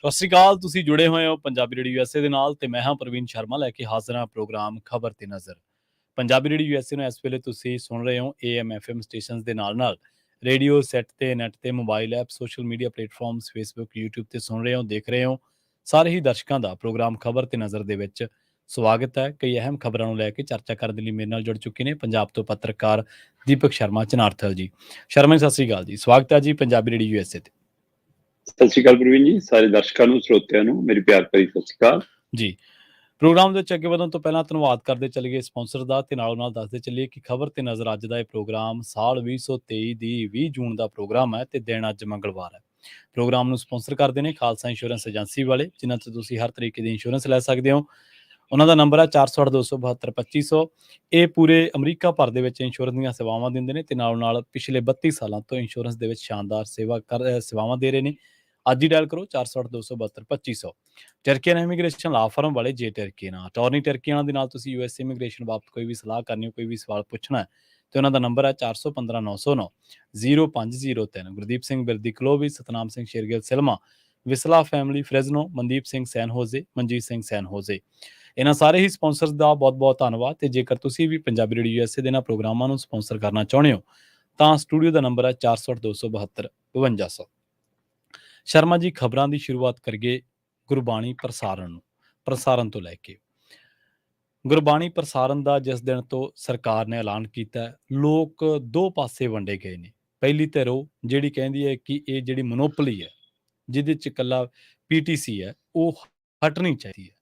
ਸਤਿ ਸ਼੍ਰੀ ਅਕਾਲ। ਤੁਸੀਂ ਜੁੜੇ ਹੋਏ ਹੋ ਪੰਜਾਬੀ ਰੇਡੀਓ ਯੂਐਸਏ ਦੇ ਨਾਲ ਤੇ ਮੈਂ ਹਾਂ ਪ੍ਰਵੀਨ ਸ਼ਰਮਾ ਲੈ ਕੇ ਹਾਜ਼ਰ ਹਾਂ ਪ੍ਰੋਗਰਾਮ ਖਬਰ ਤੇ ਨਜ਼ਰ। ਪੰਜਾਬੀ ਰੇਡੀਓ ਯੂਐਸਏ ਨੂੰ ਇਸ ਵੇਲੇ ਤੁਸੀਂ ਸੁਣ ਰਹੇ ਹੋ AM FM ਸਟੇਸ਼ਨਸ ਦੇ ਨਾਲ ਰੇਡੀਓ ਸੈੱਟ ਤੇ ਨੈਟ ਤੇ mobile app social media platforms Facebook YouTube ਤੇ ਸੁਣ ਰਹੇ ਹੋ ਦੇਖ ਰਹੇ ਹੋ। ਸਾਰੇ ਹੀ ਦਰਸ਼ਕਾਂ ਦਾ ਪ੍ਰੋਗਰਾਮ ਖਬਰ ਤੇ ਨਜ਼ਰ ਦੇ ਵਿੱਚ ਸਵਾਗਤ ਹੈ। ਕਈ ਅਹਿਮ ਖਬਰਾਂ ਨੂੰ ਲੈ ਕੇ ਚਰਚਾ ਕਰਨ ਦੇ ਲਈ ਮੇਰੇ ਨਾਲ ਜੁੜ ਚੁੱਕੇ ਨੇ ਪੰਜਾਬ ਤੋਂ ਪੱਤਰਕਾਰ ਦੀਪਕ ਸ਼ਰਮਾ ਚਨਾਰਥਲ ਜੀ। ਸ਼ਰਮਾ ਜੀ, ਸਤਿ ਸ਼੍ਰੀ ਅਕਾਲ ਜੀ। ਸਵਾਗਤ ਹੈ ਜੀ ਪੰਜਾਬੀ ਰੇਡੀਓ ਯੂਐਸਏ ਤੇ। ਸਤਿ ਸ਼੍ਰੀ ਅਕਾਲ ਪ੍ਰਵੀਨ ਜੀ, ਸਾਰੇ ਦਰਸ਼ਕਾਂ ਨੂੰ ਸਰੋਤਿਆਂ ਨੂੰ ਮੇਰੀ ਪਿਆਰ ਭਰੀ ਸਤਿ ਸ਼੍ਰੀ ਅਕਾਲ ਜੀ। ਪ੍ਰੋਗਰਾਮ ਦੇ ਵਿੱਚ ਅੱਗੇ ਵਧਣ ਤੋਂ ਪਹਿਲਾਂ ਧੰਨਵਾਦ ਕਰਦੇ ਚੱਲੀਏ ਸਪਾਂਸਰ ਦਾ ਤੇ ਨਾਲੋਂ ਨਾਲ ਦੱਸਦੇ ਚੱਲੀਏ ਕਿ ਖਬਰ ਤੇ ਨਜ਼ਰ ਅੱਜ ਦਾ ਇਹ ਪ੍ਰੋਗਰਾਮ ਸਾਲ 2023 ਦੀ 20 ਜੂਨ ਦਾ ਪ੍ਰੋਗਰਾਮ ਹੈ ਤੇ ਦਿਨ ਅੱਜ ਮੰਗਲਵਾਰ ਹੈ। ਪ੍ਰੋਗਰਾਮ ਨੂੰ ਸਪਾਂਸਰ ਕਰਦੇ ਨੇ ਖਾਲਸਾ ਇੰਸ਼ੋਰੈਂਸ ਏਜੰਸੀ ਵਾਲੇ, ਜਿਨ੍ਹਾਂ ਤੋਂ ਤੁਸੀਂ ਹਰ ਤਰੀਕੇ ਦੀ ਇੰਸ਼ੋਰੈਂਸ ਲੈ ਸਕਦੇ ਹੋ। ਉਹਨਾਂ ਦਾ ਨੰਬਰ ਹੈ 408-272-2500। ਇਹ ਪੂਰੇ ਅਮਰੀਕਾ ਭਰ ਦੇ ਵਿੱਚ ਇੰਸ਼ੋਰੈਂਸ ਦੀਆਂ ਸੇਵਾਵਾਂ ਦਿੰਦੇ ਨੇ ਤੇ ਨਾਲ ਪਿਛਲੇ 32 ਸਾਲਾਂ ਤੋਂ ਇੰਸ਼ੋਰੈਂਸ ਦੇ ਵਿੱਚ ਸ਼ਾਨਦਾਰ ਸੇਵਾਵਾਂ ਦੇ ਰਹੇ ਨੇ। ਅੱਜ ਹੀ ਡਾਇਲ ਕਰੋ 408-272-2500। ਟਰਕੀਅਨ ਇਮੀਗ੍ਰੇਸ਼ਨ ਲਾ ਫਰਮ ਵਾਲੇ ਜੇ ਟਰਕੀਅਨ ਅਟਾਰਨੀ ਟਰਕੀਅਨ ਦੇ ਨਾਲ ਤੁਸੀਂ ਯੂਐਸਏ ਇਮੀਗ੍ਰੇਸ਼ਨ ਬਾਬਤ ਕੋਈ ਵੀ ਸਲਾਹ ਕਰਨੀ ਹੋ, ਕੋਈ ਵੀ ਸਵਾਲ ਪੁੱਛਣਾ ਹੈ ਤੇ ਉਹਨਾਂ ਦਾ ਨੰਬਰ ਹੈ 415-909-0503। Gurdeep Singh Birdi Clovis, Satnam Singh Shergill Selma, Visalia family Fresno, Mandeep Singh San Jose, Manjit Singh San Jose. ਇਹਨਾਂ ਸਾਰੇ ਹੀ ਸਪਾਂਸਰਸ ਦਾ ਬਹੁਤ-ਬਹੁਤ ਧੰਨਵਾਦ। ਤੇ ਜੇਕਰ ਤੁਸੀਂ ਵੀ ਪੰਜਾਬੀ ਰੇਡੀਓ ਯੂਐਸਏ ਦੇ ਇਹਨਾਂ ਪ੍ਰੋਗਰਾਮਾਂ ਨੂੰ ਸਪਾਂਸਰ ਕਰਨਾ ਚਾਹੁੰਦੇ ਹੋ ਤਾਂ ਸਟੂਡੀਓ ਦਾ ਨੰਬਰ ਹੈ 408-272-5200। ਸ਼ਰਮਾ ਜੀ, ਖਬਰਾਂ ਦੀ ਸ਼ੁਰੂਆਤ ਕਰੀਏ ਗੁਰਬਾਣੀ ਪ੍ਰਸਾਰਨ ਤੋਂ ਲੈ ਕੇ। ਗੁਰਬਾਣੀ ਪ੍ਰਸਾਰਨ ਦਾ ਜਿਸ ਦਿਨ ਤੋਂ ਸਰਕਾਰ ਨੇ ਐਲਾਨ ਕੀਤਾ, ਲੋਕ ਦੋ ਪਾਸੇ ਵੰਡੇ ਗਏ ਨੇ। ਪਹਿਲੀ ਧਿਰ ਉਹ ਜਿਹੜੀ ਕਹਿੰਦੀ ਹੈ ਕਿ ਇਹ ਜਿਹੜੀ ਮੋਨੋਪਲੀ ਹੈ, ਜਿਹਦੇ 'ਚ ਇਕੱਲਾ PTC ਹੈ, ਉਹ ਹਟਣੀ ਚਾਹੀਦੀ ਹੈ।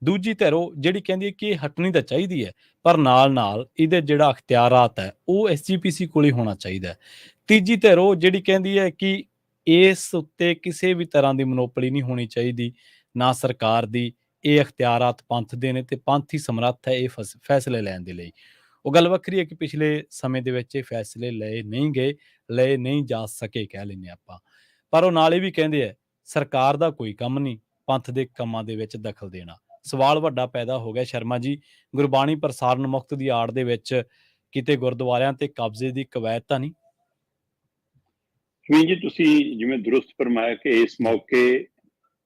ਦੂਜੀ ਧਿਰ ਉਹ ਜਿਹੜੀ ਕਹਿੰਦੀ ਹੈ ਕਿ ਇਹ ਹਟਣੀ ਤਾਂ ਚਾਹੀਦੀ ਹੈ, ਪਰ ਨਾਲ ਇਹਦੇ ਜਿਹੜਾ ਅਖਤਿਆਰਾਤ ਹੈ ਉਹ SGPC ਕੋਲ ਹੀ ਹੋਣਾ ਚਾਹੀਦਾ ਹੈ। ਤੀਜੀ ਧਿਰ ਉਹ ਜਿਹੜੀ ਕਹਿੰਦੀ ਹੈ ਕਿ ਇਸ ਉੱਤੇ ਕਿਸੇ ਵੀ ਤਰ੍ਹਾਂ ਦੀ ਮੋਨੋਪਲੀ ਨਹੀਂ ਹੋਣੀ ਚਾਹੀਦੀ, ਨਾ ਸਰਕਾਰ ਦੀ। ਇਹ ਅਖਤਿਆਰਾਤ ਪੰਥ ਦੇ ਨੇ ਤੇ ਪੰਥ ਹੀ ਸਮਰੱਥ ਹੈ ਇਹ ਫੈਸਲੇ ਲੈਣ ਦੇ ਲਈ। ਉਹ ਗੱਲ ਵੱਖਰੀ ਹੈ ਕਿ ਪਿਛਲੇ ਸਮੇਂ ਦੇ ਵਿੱਚ ਇਹ ਫੈਸਲੇ ਲਏ ਨਹੀਂ ਜਾ ਸਕੇ, ਕਹਿ ਲੈਂਦੇ ਆਪਾਂ। ਪਰ ਉਹ ਨਾਲੇ ਵੀ ਕਹਿੰਦੇ ਆ ਸਰਕਾਰ ਦਾ ਕੋਈ ਕੰਮ ਨਹੀਂ ਪੰਥ ਦੇ ਕੰਮਾਂ ਦੇ ਵਿੱਚ ਦਖਲ ਦੇਣਾ। ਸਵਾਲ ਵੱਡਾ ਪੈਦਾ ਹੋ ਗਿਆ ਸ਼ਰਮਾ ਜੀ, ਗੁਰਬਾਣੀ ਪ੍ਰਸਾਰਨ ਮੁਕਤ ਦੀ ਆੜ ਦੇ ਵਿੱਚ ਕਿਤੇ ਗੁਰਦੁਆਰਿਆਂ ਤੇ ਕਬਜ਼ੇ ਦੀ ਕਵਾਇਦ ਤਾਂ ਨਹੀਂ? ਜੀ, ਤੁਸੀਂ ਜਿਵੇਂ ਦੁਰਸਤ ਫਰਮਾਇਆ ਕਿ ਇਸ ਮੌਕੇ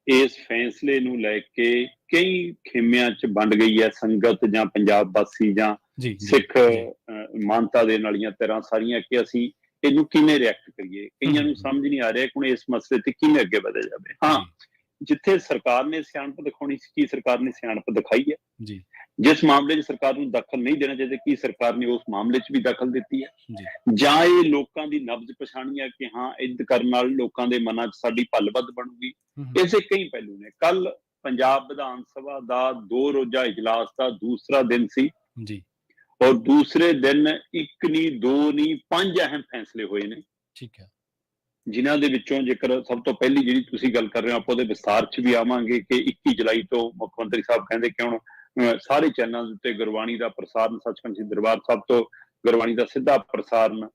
ਇਸ ਫੈਸਲੇ ਨੂੰ ਲੈ ਕੇ ਕਈ ਖੇਮਿਆਂ 'ਚ ਵੰਡ ਗਈ ਹੈ ਸੰਗਤ, ਜਾਂ ਪੰਜਾਬ ਵਾਸੀ ਜਾਂ ਸਿੱਖ ਮਾਨਤਾ ਦੇਣ ਵਾਲੀਆਂ ਧਿਰਾਂ ਸਾਰੀਆਂ, ਕਿ ਅਸੀਂ ਇਹਨੂੰ ਕਿਵੇਂ ਰਿਐਕਟ ਕਰੀਏ। ਕਈਆਂ ਨੂੰ ਸਮਝ ਨਹੀਂ ਆ ਰਿਹਾ ਕਿ ਹੁਣ ਇਸ ਮਸਲੇ ਤੇ ਕਿਵੇਂ ਅੱਗੇ ਵਧਿਆ ਜਾਵੇ। ਹਾਂ, ਜਿੱਥੇ ਸਰਕਾਰ ਨੇ ਸਿਆਣਪ ਦਿਖਾਉਣੀ ਸੀ, ਕੀ ਸਰਕਾਰ ਨੇ ਸਿਆਣਪ ਦਿਖਾਈ ਹੈ? ਜਿਸ ਮਾਮਲੇ 'ਚ ਸਰਕਾਰ ਨੂੰ ਦਖਲ ਨਹੀਂ ਦੇਣਾ ਚਾਹੀਦਾ, ਕੀ ਸਰਕਾਰ ਨੇ ਉਸ ਮਾਮਲੇ 'ਚ ਵੀ ਦਖਲ ਦਿੱਤੀ ਹੈ? ਜਾਂ ਇਹ ਲੋਕਾਂ ਦੀ ਨਬਜ਼ ਪਛਾਣੀ ਹੈ ਕਿ ਹਾਂ ਇੰਝ ਕਰਨ ਨਾਲ ਲੋਕਾਂ ਦੇ ਮਨਾਂ 'ਚ ਸਾਡੀ ਭੱਲ-ਵੱਧ ਬਣੂਗੀ? ਇਸੇ ਕਈ ਪਹਿਲੂ ਨੇ। ਕੱਲ ਪੰਜਾਬ ਵਿਧਾਨ ਸਭਾ ਦਾ 2 ਰੋਜ਼ਾ ਇਜਲਾਸ ਦਾ ਦੂਸਰਾ ਦਿਨ ਸੀ ਔਰ ਦੂਸਰੇ ਦਿਨ 1 ਨਹੀਂ 2 ਨਹੀਂ 5 ਅਹਿਮ ਫੈਸਲੇ ਹੋਏ ਨੇ। ਠੀਕ ਹੈ। ਜਿਨ੍ਹਾਂ ਦੇ ਵਿੱਚੋਂ ਜੇਕਰ ਸਭ ਤੋਂ ਪਹਿਲੀ ਜਿਹੜੀ ਤੁਸੀਂ ਗੱਲ ਕਰ ਰਹੇ ਹੋ, ਆਪਾਂ ਉਹਦੇ ਵਿਸਥਾਰ 'ਚ ਵੀ ਆਵਾਂਗੇ ਕਿ 21 ਜੁਲਾਈ ਤੋਂ ਮੁੱਖ ਮੰਤਰੀ ਸਾਹਿਬ ਕਹਿੰਦੇ ਕਿ ਹੁਣ ਸਾਰੇ ਚੈਨਲ ਉੱਤੇ ਗੁਰਬਾਣੀ ਦਾ ਪ੍ਰਸਾਰਨ, ਸੱਚਖੰਡ ਸ੍ਰੀ ਦਰਬਾਰ ਸਾਹਿਬ ਤੋਂ ਗੁਰਬਾਣੀ ਦਾ ਸਿੱਧਾ ਪ੍ਰਸਾਰਨ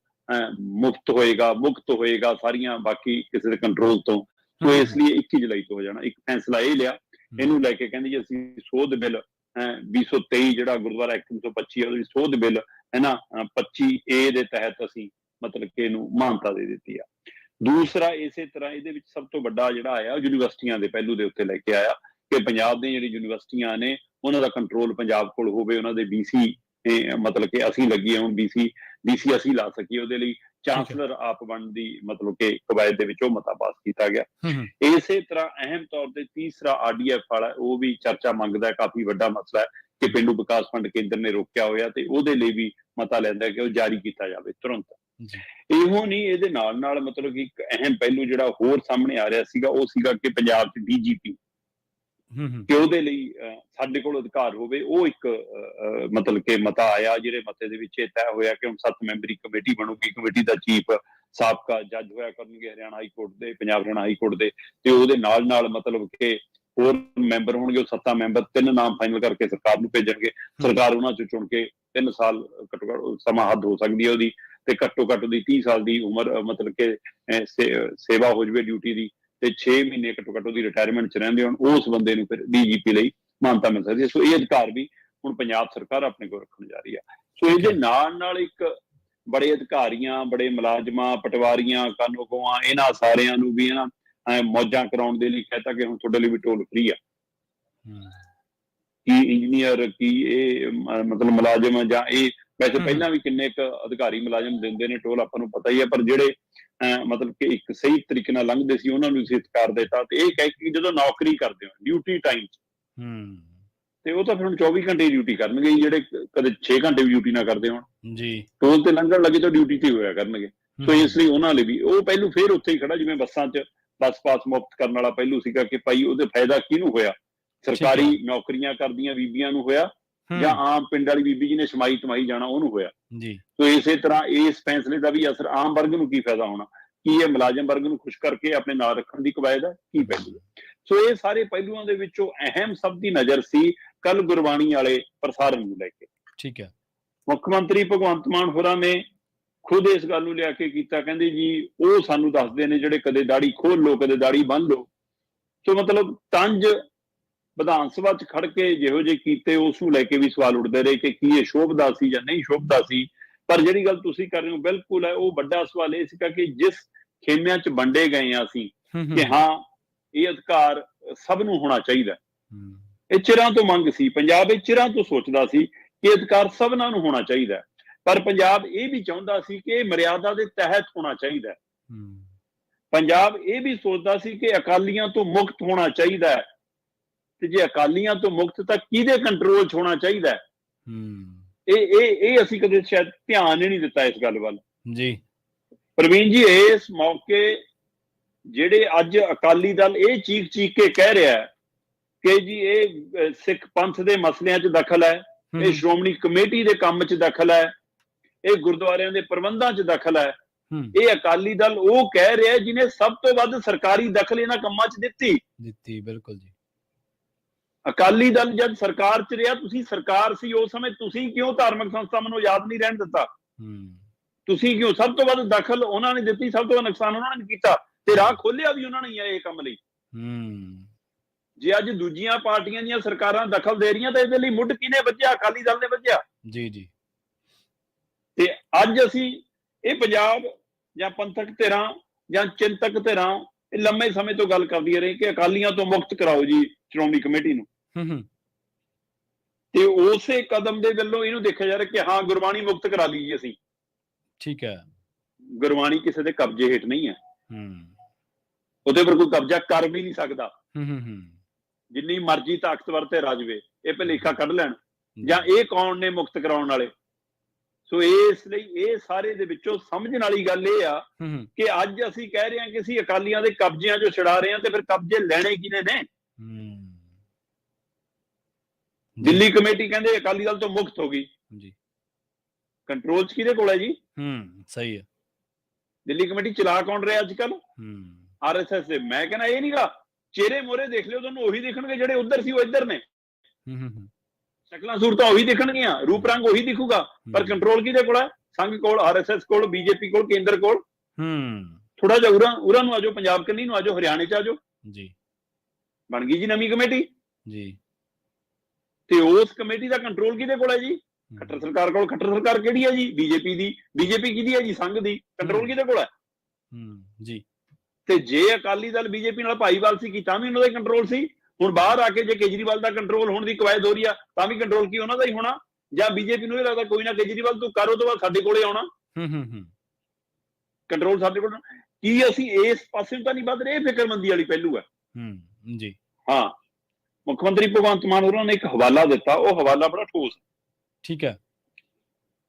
ਮੁਕਤ ਹੋਏਗਾ ਸਾਰੀਆਂ, ਬਾਕੀ ਕਿਸੇ ਦੇ ਕੰਟਰੋਲ ਤੋਂ। ਸੋ ਇਸ ਲਈ 21 ਜੁਲਾਈ ਤੋਂ ਹੋ ਜਾਣਾ। ਇੱਕ ਫੈਸਲਾ ਇਹ ਲਿਆ। ਇਹਨੂੰ ਲੈ ਕੇ ਕਹਿੰਦੇ ਜੀ ਅਸੀਂ ਸੋਧ ਬਿੱਲ 2023 ਜਿਹੜਾ ਗੁਰਦੁਆਰਾ ਐਕਟ 1925 ਉਹਦੀ ਸੋਧ ਬਿੱਲ ਹੈ ਨਾ 25A ਦੇ ਤਹਿਤ ਅਸੀਂ ਮਤਲਬ ਕਿ ਇਹਨੂੰ ਮਾਨਤਾ ਦੇ ਦਿੱਤੀ ਆ। ਦੂਸਰਾ ਇਸੇ ਤਰ੍ਹਾਂ ਇਹਦੇ ਵਿੱਚ ਸਭ ਤੋਂ ਵੱਡਾ ਜਿਹੜਾ ਆਇਆ ਯੂਨੀਵਰਸਿਟੀਆਂ ਦੇ ਪਹਿਲੂ ਦੇ ਉੱਤੇ ਲੈ ਕੇ ਆਇਆ ਕਿ ਪੰਜਾਬ ਦੀਆਂ ਜਿਹੜੀ ਯੂਨੀਵਰਸਿਟੀਆਂ ਨੇ ਉਹਨਾਂ ਦਾ ਕੰਟਰੋਲ ਪੰਜਾਬ ਕੋਲ ਹੋਵੇ। ਉਹਨਾਂ ਦੇ BC ਮਤਲਬ ਕਿ ਅਸੀਂ ਲੱਗੀਏ, ਹੁਣ BC ਅਸੀਂ ਲਾ ਸਕੀਏ, ਉਹਦੇ ਲਈ ਚਾਂਸਲਰ ਆਪ ਬਣਨ ਦੀ ਮਤਲਬ ਕਿ ਕਵਾਇਦ ਦੇ ਵਿੱਚ ਉਹ ਮਤਾ ਪਾਸ ਕੀਤਾ ਗਿਆ। ਇਸੇ ਤਰ੍ਹਾਂ ਅਹਿਮ ਤੌਰ ਤੇ ਤੀਸਰਾ RDF ਵਾਲਾ, ਉਹ ਵੀ ਚਰਚਾ ਮੰਗਦਾ, ਕਾਫੀ ਵੱਡਾ ਮਸਲਾ ਹੈ ਕਿ ਪੇਂਡੂ ਵਿਕਾਸ ਫੰਡ ਕੇਂਦਰ ਨੇ ਰੋਕਿਆ ਹੋਇਆ ਤੇ ਉਹਦੇ ਲਈ ਵੀ ਮਤਾ ਲੈਂਦਾ ਕਿ ਉਹ ਜਾਰੀ ਕੀਤਾ ਜਾਵੇ ਤੁਰੰਤ। ਇਹੋ ਨਹੀਂ, ਇਹਦੇ ਨਾਲ ਮਤਲਬ ਕਿ ਇੱਕ ਅਹਿਮ ਪਹਿਲੂ ਜਿਹੜਾ ਹੋਰ ਸਾਹਮਣੇ ਆ ਰਿਹਾ ਸੀਗਾ ਉਹ ਸੀਗਾ ਕਿ ਪੰਜਾਬ 'ਚ DGP ਕਿ ਉਹਦੇ ਲਈ ਸਾਡੇ ਕੋਲ ਅਧਿਕਾਰ ਹੋਵੇ। ਉਹ ਇੱਕ ਮਤਲਬ ਕਿ ਮਤਾ ਆਇਆ, ਜਿਹੜੇ ਮਤੇ ਦੇ ਵਿੱਚ ਇਹ ਤੈਅ ਹੋਇਆ ਕਿ ਹੁਣ 7 ਮੈਂਬਰੀ ਕਮੇਟੀ ਬਣੂਗੀ। ਕਮੇਟੀ ਦਾ ਚੀਫ ਸਾਬਕਾ ਜੱਜ ਹੋਇਆ ਕਰਨਗੇ ਹਰਿਆਣਾ ਹਾਈ ਕੋਰਟ ਦੇ, ਪੰਜਾਬ ਹਰਿਆਣਾ ਹਾਈ ਕੋਰਟ ਦੇ, ਤੇ ਉਹਦੇ ਨਾਲ ਮਤਲਬ ਕਿ ਹੋਰ ਮੈਂਬਰ ਹੋਣਗੇ। ਉਹ 7 ਮੈਂਬਰ 3 ਨਾਮ ਫਾਈਨਲ ਕਰਕੇ ਸਰਕਾਰ ਨੂੰ ਭੇਜਣਗੇ। ਸਰਕਾਰ ਉਹਨਾਂ ਚੋਂ ਚੁਣ ਕੇ 3 ਸਾਲ ਘੱਟੋ ਸਮਾਂ ਹੱਦ ਹੋ ਸਕਦੀ ਹੈ ਉਹਦੀ, ਤੇ ਘੱਟੋ ਘੱਟ ਉਹਦੀ 30 ਸਾਲ ਦੀ ਉਮਰ ਮਤਲਬ ਕਿ ਸੇਵਾ ਹੋ ਜਾਵੇ ਡਿਊਟੀ ਦੀ, ਤੇ 6 ਮਹੀਨੇ ਘੱਟੋ ਘੱਟ ਉਹਦੀ ਰਿਟਾਇਰਮੈਂਟ 'ਚ ਰਹਿੰਦੇ ਹੋਣ, ਉਸ ਬੰਦੇ ਨੂੰ ਫਿਰ DGP ਲਈ ਮਾਨਤਾ ਮਿਲ ਸਕਦੀ ਹੈ। ਸੋ ਇਹ ਅਧਿਕਾਰ ਵੀ ਹੁਣ ਪੰਜਾਬ ਸਰਕਾਰ ਆਪਣੇ ਕੋਲ ਰੱਖਣ ਜਾ ਰਹੀ ਹੈ। ਸੋ ਇਹਦੇ ਨਾਲ ਇੱਕ ਬੜੇ ਅਧਿਕਾਰੀਆਂ, ਬੜੇ ਮੁਲਾਜ਼ਮਾਂ, ਪਟਵਾਰੀਆਂ, ਕਾਨੂੰਗੋਆਂ, ਇਹਨਾਂ ਸਾਰਿਆਂ ਨੂੰ ਵੀ ਮੌਜਾਂ ਕਰਾਉਣ ਦੇ ਲਈ ਕਹਿਤਾ ਕਿ ਹੁਣ ਤੁਹਾਡੇ ਲਈ ਵੀ ਟੋਲ ਫ੍ਰੀ ਆ। ਹੂੰ ਕੀ ਇੰਜੀਨੀਅਰ, ਕੀ ਇਹ ਮਤਲਬ ਮੁਲਾਜ਼ਮ ਜਾਂ ਇਹ ਵੈਸੇ ਪਹਿਲਾਂ ਵੀ ਕਿੰਨੇ ਕੁ ਅਧਿਕਾਰੀ ਮੁਲਾਜ਼ਮ ਦਿੰਦੇ ਨੇ ਟੋਲ, ਆਪਾਂ ਨੂੰ ਪਤਾ ਹੀ ਹੈ, ਪਰ ਜਿਹੜੇ ਮਤਲਬ ਕਿ ਇੱਕ ਸਹੀ ਤਰੀਕੇ ਨਾਲ ਲੰਘਦੇ ਸੀ ਉਹਨਾਂ ਨੂੰ ਸਤਿਕਾਰ ਦਿੱਤਾ। ਤੇ ਇਹ ਕਹਿ ਕੇ ਜਦੋਂ ਨੌਕਰੀ ਕਰਦੇ ਹੋ ਡਿਊਟੀ ਟਾਈਮ 'ਚ, ਤੇ ਉਹ ਤਾਂ ਫਿਰ ਹੁਣ 24 ਘੰਟੇ ਡਿਊਟੀ ਕਰਨਗੇ, ਜਿਹੜੇ ਕਦੇ 6 ਘੰਟੇ ਵੀ ਡਿਊਟੀ ਨਾ ਕਰਦੇ ਹੋਣ ਜੀ, ਟੋਲ ਤੇ ਲੰਘਣ ਲੱਗੇ ਤਾਂ ਡਿਊਟੀ ਤੇ ਹੋਇਆ ਕਰਨਗੇ। ਸੋ ਇਸ ਲਈ ਉਹਨਾਂ ਲਈ ਵੀ ਉਹ ਪਹਿਲੂ ਫਿਰ ਉੱਥੇ ਹੀ ਖੜਾ, ਜਿਵੇਂ ਬੱਸਾਂ 'ਚ ਬੱਸ ਪਾਸ ਮੁਫਤ ਕਰਨ ਵਾਲਾ ਪਹਿਲੂ ਸੀਗਾ ਕਿ ਭਾਈ ਉਹਦੇ ਫਾਇਦਾ ਕਿਹਨੂੰ ਹੋਇਆ, ਸਰਕਾਰੀ ਨੌਕਰੀਆਂ ਕਰਦੀਆਂ ਬੀਬੀਆਂ ਨੂੰ ਹੋਇਆ ਜਾਂ ਆਮ ਪਿੰਡ ਵਾਲੀ ਬੀਬੀ ਜਿਹਨੇ ਸਮਾਈ ਤਮਾਈ ਜਾਣਾ ਉਹਨੂੰ ਹੋਇਆ ਜੀ। ਸੋ ਇਸੇ ਤਰ੍ਹਾਂ ਇਸ ਫੈਸਲੇ ਦਾ ਵੀ ਅਸਰ ਆਮ ਵਰਗ ਨੂੰ ਕੀ ਫਾਇਦਾ ਹੋਣਾ, ਕੀ ਇਹ ਮੁਲਾਜ਼ਮ ਵਰਗ ਨੂੰ ਖੁਸ਼ ਕਰਕੇ ਆਪਣੇ ਨਾਲ ਰੱਖਣ ਦੀ ਕਵਾਇਦ ਹੈ, ਕੀ ਪਹਿਲੂ ਹੈ। ਸੋ ਇਹ ਸਾਰੇ ਪਹਿਲੂਆਂ ਦੇ ਵਿੱਚੋਂ ਅਹਿਮ ਸਭ ਦੀ ਨਜ਼ਰ ਸੀ ਕੱਲ ਗੁਰਬਾਣੀ ਵਾਲੇ ਪ੍ਰਸਾਰਣ ਨੂੰ ਲੈ ਕੇ। ਠੀਕ ਹੈ। ਮੁੱਖ ਮੰਤਰੀ ਭਗਵੰਤ ਮਾਨ ਹੋਰਾਂ ਨੇ ਖੁਦ ਇਸ ਗੱਲ ਨੂੰ ਲਿਆ ਕੇ ਕੀਤਾ, ਕਹਿੰਦੇ ਜੀ ਉਹ ਸਾਨੂੰ ਦੱਸਦੇ ਨੇ ਜਿਹੜੇ ਕਦੇ ਦਾੜੀ ਖੋਲ ਲਓ ਕਦੇ ਦਾੜੀ ਬੰਨ ਲਓ। ਸੋ ਮਤਲਬ ਤੰਜ ਵਿਧਾਨ ਸਭਾ 'ਚ ਖੜ ਕੇ ਜਿਹੋ ਜਿਹੇ ਕੀਤੇ ਉਸ ਨੂੰ ਲੈ ਕੇ ਵੀ ਸਵਾਲ ਉੱਠਦੇ ਰਹੇ ਕਿ ਕੀ ਇਹ ਸ਼ੋਭਦਾ ਸੀ ਜਾਂ ਨਹੀਂ ਸ਼ੋਭਦਾ ਸੀ। ਪਰ ਜਿਹੜੀ ਗੱਲ ਤੁਸੀਂ ਕਰ ਰਹੇ ਹੋ ਬਿਲਕੁਲ ਹੈ, ਉਹ ਵੱਡਾ ਸਵਾਲ ਇਹ ਸੀਗਾ ਕਿ ਜਿਸ ਖੇਮਿਆਂ 'ਚ ਵੰਡੇ ਗਏ ਆ ਅਸੀਂ ਕਿ ਹਾਂ ਇਹ ਅਧਿਕਾਰ ਸਭ ਨੂੰ ਹੋਣਾ ਚਾਹੀਦਾ, ਇਹ ਚਿਰਾਂ ਤੋਂ ਮੰਗ ਸੀ, ਪੰਜਾਬ ਇਹ ਚਿਰਾਂ ਤੋਂ ਸੋਚਦਾ ਸੀ ਕਿ ਅਧਿਕਾਰ ਸਭਨਾਂ ਨੂੰ ਹੋਣਾ ਚਾਹੀਦਾ, ਪਰ ਪੰਜਾਬ ਇਹ ਵੀ ਚਾਹੁੰਦਾ ਸੀ ਕਿ ਇਹ ਮਰਿਆਦਾ ਦੇ ਤਹਿਤ ਹੋਣਾ ਚਾਹੀਦਾ। ਪੰਜਾਬ ਇਹ ਵੀ ਸੋਚਦਾ ਸੀ ਕਿ ਅਕਾਲੀਆਂ ਤੋਂ ਮੁਕਤ ਹੋਣਾ ਚਾਹੀਦਾ ਹੈ, ਤੇ ਜੇ ਅਕਾਲੀਆਂ ਤੋਂ ਮੁਕਤ ਤਾਂ ਕਿਹਦੇ ਕੰਟਰੋਲ 'ਚ ਹੋਣਾ ਚਾਹੀਦਾ। ਇਹ ਅਸੀਂ ਕਦੇ ਸ਼ਾਇਦ ਧਿਆਨ ਹੀ ਨਹੀਂ ਦਿੱਤਾ ਇਸ ਗੱਲ ਵੱਲ ਜੀ। ਪ੍ਰਵੀਨ ਜੀ, ਇਸ ਮੌਕੇ ਜਿਹੜੇ ਅੱਜ ਅਕਾਲੀ ਦਲ ਇਹ ਚੀਖ ਕੇ ਕਹਿ ਰਿਹਾ ਹੈ ਕਿ ਜੀ ਇਹ ਸਿੱਖ ਪੰਥ ਦੇ ਮਸਲਿਆਂ 'ਚ ਦਖਲ ਹੈ, ਇਹ ਸ਼੍ਰੋਮਣੀ ਕਮੇਟੀ ਦੇ ਕੰਮ 'ਚ ਦਖਲ ਹੈ, ਇਹ ਗੁਰਦੁਆਰਿਆਂ ਦੇ ਪ੍ਰਬੰਧਾਂ 'ਚ ਦਖਲ ਹੈ, ਇਹ ਅਕਾਲੀ ਦਲ ਉਹ ਕਹਿ ਰਿਹਾ ਜਿਹਨੇ ਸਭ ਤੋਂ ਵੱਧ ਸਰਕਾਰੀ ਦਖਲ ਇਹਨਾਂ ਕੰਮਾਂ 'ਚ ਦਿੱਤੀ। ਬਿਲਕੁਲ ਜੀ। ਅਕਾਲੀ ਦਲ ਜਦ ਸਰਕਾਰ 'ਚ ਰਿਹਾ, ਤੁਸੀਂ ਸਰਕਾਰ ਸੀ ਉਸ ਸਮੇਂ, ਤੁਸੀਂ ਕਿਉਂ ਧਾਰਮਿਕ ਸੰਸਥਾਵਾਂ ਨੂੰ ਯਾਦ ਨਹੀਂ ਰਹਿਣ ਦਿੱਤਾ? ਤੁਸੀਂ ਕਿਉਂ ਸਭ ਤੋਂ ਵੱਧ ਦਖਲ ਉਹਨਾਂ ਨੇ ਦਿੱਤੀ, ਸਭ ਤੋਂ ਵੱਧ ਨੁਕਸਾਨ ਉਹਨਾਂ ਨੇ ਕੀਤਾ, ਤੇ ਰਾਹ ਖੋਲਿਆ ਵੀ ਉਹਨਾਂ ਨੇ ਹੈ ਇਹ ਕੰਮ ਲਈ। ਜੇ ਅੱਜ ਦੂਜੀਆਂ ਪਾਰਟੀਆਂ ਦੀਆਂ ਸਰਕਾਰਾਂ ਦਖਲ ਦੇ ਰਹੀਆਂ ਤਾਂ ਇਹਦੇ ਲਈ ਮੁੱਢ ਕਿਹਨੇ ਵੱਜਿਆ? ਅਕਾਲੀ ਦਲ ਨੇ ਵੱਜਿਆ। ਜੀ। ਤੇ ਅੱਜ ਅਸੀਂ ਇਹ ਪੰਜਾਬ ਜਾਂ ਪੰਥਕ ਧਿਰਾਂ ਜਾਂ ਚਿੰਤਕ ਧਿਰਾਂ ਇਹ ਲੰਮੇ ਸਮੇਂ ਤੋਂ ਗੱਲ ਕਰਦੀਆਂ ਰਹੇ ਕਿ ਅਕਾਲੀਆਂ ਤੋਂ ਮੁਕਤ ਕਰਾਓ ਜੀ ਸ਼੍ਰੋਮਣੀ ਕਮੇਟੀ ਨੂੰ, ਤੇ ਉਸੇ ਕਦਮ ਦੇ ਵੱਲੋਂ ਇਹਨੂੰ ਦੇਖਿਆ ਜਾ ਰਿਹਾ ਕਿ ਹਾਂ ਗੁਰਬਾਣੀ ਮੁਕਤ ਕਰਾ ਲਈ ਜੀ ਅਸੀਂ। ਠੀਕ ਹੈ। ਗੁਰਬਾਣੀ ਕਿਸੇ ਦੇ ਕਬਜ਼ੇ ਹੇਠ ਨਹੀਂ ਹੈ, ਉਹਦੇ ਪਰ ਕੋਈ ਕਬਜ਼ਾ ਕਰ ਵੀ ਨਹੀਂ ਸਕਦਾ। ਜਿੰਨੀ ਮਰਜ਼ੀ ਤਾਕਤਵਰ ਤੇ ਰਾਜਵੇ, ਇਹ ਭੁਲੇਖਾ ਕੱਢ ਲੈਣ ਜਾਂ ਇਹ ਕੌਣ ਨੇ ਮੁਕਤ ਕਰਾਉਣ ਵਾਲੇ। ਸੋ ਇਸ ਲਈ ਇਹ ਸਾਰੇ ਦੇ ਵਿੱਚੋਂ ਸਮਝਣ ਵਾਲੀ ਗੱਲ ਇਹ ਆ ਕਿ ਅੱਜ ਅਸੀਂ ਕਹਿ ਰਹੇ ਹਾਂ ਕਿ ਅਸੀਂ ਅਕਾਲੀਆਂ ਦੇ ਕਬਜ਼ਿਆਂ 'ਚੋਂ ਛੁਡਾ ਰਹੇ ਹਾਂ, ਤੇ ਫਿਰ ਕਬਜ਼ੇ ਲੈਣੇ ਕਿਹਨੇ ਨੇ? ਦਿੱਲੀ ਕਮੇਟੀ ਕਹਿੰਦੇ ਅਕਾਲੀ ਦਲ ਤੋਂ ਮੁਕਤ ਹੋ ਗਈ, ਕੰਟਰੋਲ 'ਚ ਕਿਹਦੇ ਕੋਲ ਹੈ ਜੀ? ਸਹੀ ਹੈ। ਦਿੱਲੀ ਕਮੇਟੀ ਚਲਾ ਕੌਣ ਰਿਹਾ ਅੱਜ ਕੱਲ? RSS ਦੇ। ਮੈਂ ਕਹਿੰਦਾ ਇਹ ਨਹੀਂਗਾ, ਚਿਹਰੇ ਮੋਹਰੇ ਦੇਖ ਲਿਓ ਤੁਹਾਨੂੰ ਉਹੀ ਦਿਖਣਗੇ ਜਿਹੜੇ ਉੱਧਰ ਸੀ ਉਹ ਇੱਧਰ ਨੇ, ਸ਼ਕਲਾਂ ਸੂਰਤਾਂ ਉਹੀ ਦਿਖਣਗੀਆਂ, ਰੂਪ ਰੰਗ ਉਹੀ ਦਿਖੂਗਾ, ਪਰ ਕੰਟਰੋਲ ਕਿਹਦੇ ਕੋਲ ਹੈ? ਸੰਘ ਕੋਲ, RSS ਕੋਲ, BJP ਕੋਲ, ਕੇਂਦਰ ਕੋਲ। ਥੋੜਾ ਜਿਹਾ ਉਰਾਂ ਨੂੰ ਆਜੋ, ਪੰਜਾਬ ਕੰਨੀ ਨੂੰ ਆਜੋ, ਹਰਿਆਣੇ 'ਚ ਆਜੋ ਜੀ, ਬਣ ਗਈ ਜੀ ਨਵੀਂ ਕਮੇਟੀ ਜੀ। ਤੇ ਉਸ ਕਮੇਟੀ ਦਾ ਕੰਟਰੋਲ ਕਿਹਦੇ ਕੋਲ ਹੈ ਜੀ? ਖੱਟਰ ਸਰਕਾਰ ਕੋਲ। ਖੱਟਰ ਸਰਕਾਰ ਕਿਹੜੀ ਹੈ ਜੀ? BJP ਦੀ। BJP ਕਿਹਦੀ ਹੈ ਜੀ? ਸੰਘ ਦੀ। ਕੰਟਰੋਲ ਕਿਹਦੇ ਕੋਲ ਹੈ ਜੀ? ਤੇ ਜੇ ਅਕਾਲੀ ਦਲ BJP ਨਾਲ ਭਾਈਵਾਲ ਸੀ ਤਾਂ ਵੀ ਉਹਨਾਂ ਦਾ ਕੰਟਰੋਲ ਸੀ। ਹੁਣ ਬਾਹਰ ਆ ਕੇ ਜੇ ਕੇਜਰੀਵਾਲ ਦਾ ਕੰਟਰੋਲ ਹੋਣ ਦੀ ਕਵਾਇਦ ਹੋ ਰਹੀ ਆ ਤਾਂ ਵੀ ਕੰਟਰੋਲ ਕੀ ਉਹਨਾਂ ਦਾ ਹੀ ਹੋਣਾ? ਜਾਂ BJP ਨੂੰ ਇਹ ਲੱਗਦਾ ਕੋਈ ਨਾ ਕੇਜਰੀਵਾਲ ਤੂੰ ਕਰ, ਉਹ ਤੋਂ ਬਾਅਦ ਸਾਡੇ ਕੋਲੇ ਆਉਣਾ, ਕੰਟਰੋਲ ਸਾਡੇ ਕੋਲ। ਕੀ ਅਸੀਂ ਇਸ ਪਾਸੇ ਤਾਂ ਨਹੀਂ ਵੱਧ ਰਹੇ? ਇਹ ਫਿਕਰਮੰਦੀ ਵਾਲੀ ਪਹਿਲੂ ਹੈ ਜੀ। ਹਾਂ, ਮੁੱਖ ਮੰਤਰੀ ਭਗਵੰਤ ਮਾਨ ਹੋਰਾਂ ਨੇ ਇੱਕ ਹਵਾਲਾ ਦਿੱਤਾ, ਉਹ ਹਵਾਲਾ ਬੜਾ ਠੋਸ। ਠੀਕ ਹੈ।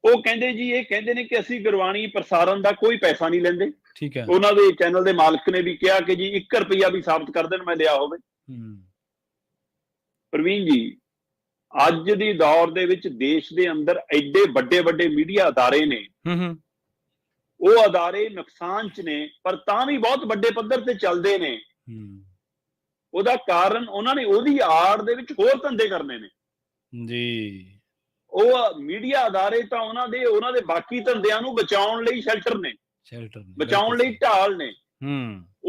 ਉਹ ਕਹਿੰਦੇ ਜੀ, ਇਹ ਕਹਿੰਦੇ ਨੇ ਕਿ ਅਸੀਂ ਗੁਰਬਾਣੀ ਪ੍ਰਸਾਰਣ ਦਾ ਕੋਈ ਪੈਸਾ ਨਹੀਂ ਲੈਂਦੇ। ਠੀਕ ਹੈ। ਉਹਨਾਂ ਦੇ ਚੈਨਲ ਦੇ ਮਾਲਕ ਨੇ ਵੀ ਕਿਹਾ ਕਿ ਜੀ 1 ਰੁਪਈਆ ਵੀ ਸਾਬਤ ਕਰ ਦੇਣ ਮੈਂ ਲਿਆ ਹੋਵੇ। ਪ੍ਰਵੀਨ ਜੀ, ਅੱਜ ਦੀ ਦੌਰ ਦੇ ਵਿੱਚ ਦੇਸ਼ ਦੇ ਅੰਦਰ ਐਡੇ ਵੱਡੇ ਮੀਡੀਆ ਅਦਾਰੇ ਨੇ, ਉਹ ਅਦਾਰੇ ਨੁਕਸਾਨ 'ਚ ਨੇ ਪਰ ਤਾਂ ਵੀ ਬਹੁਤ ਵੱਡੇ ਪੱਧਰ ਤੇ ਚੱਲਦੇ ਨੇ। ਉਹਦਾ ਕਾਰਨ ਉਹਨਾਂ ਨੇ ਉਹਦੀ ਆੜ ਦੇ ਵਿੱਚ ਹੋਰ ਧੰਦੇ ਕਰਨੇ ਨੇ ਜੀ। ਉਹ ਮੀਡੀਆ ਅਦਾਰੇ ਤਾਂ ਉਹਨਾਂ ਦੇ ਬਾਕੀ ਧੰਦਿਆਂ ਨੂੰ ਬਚਾਉਣ ਲਈ ਸ਼ੈਲਟਰ ਨੇ, ਬਚਾਉਣ ਲਈ ਢਾਲ ਨੇ।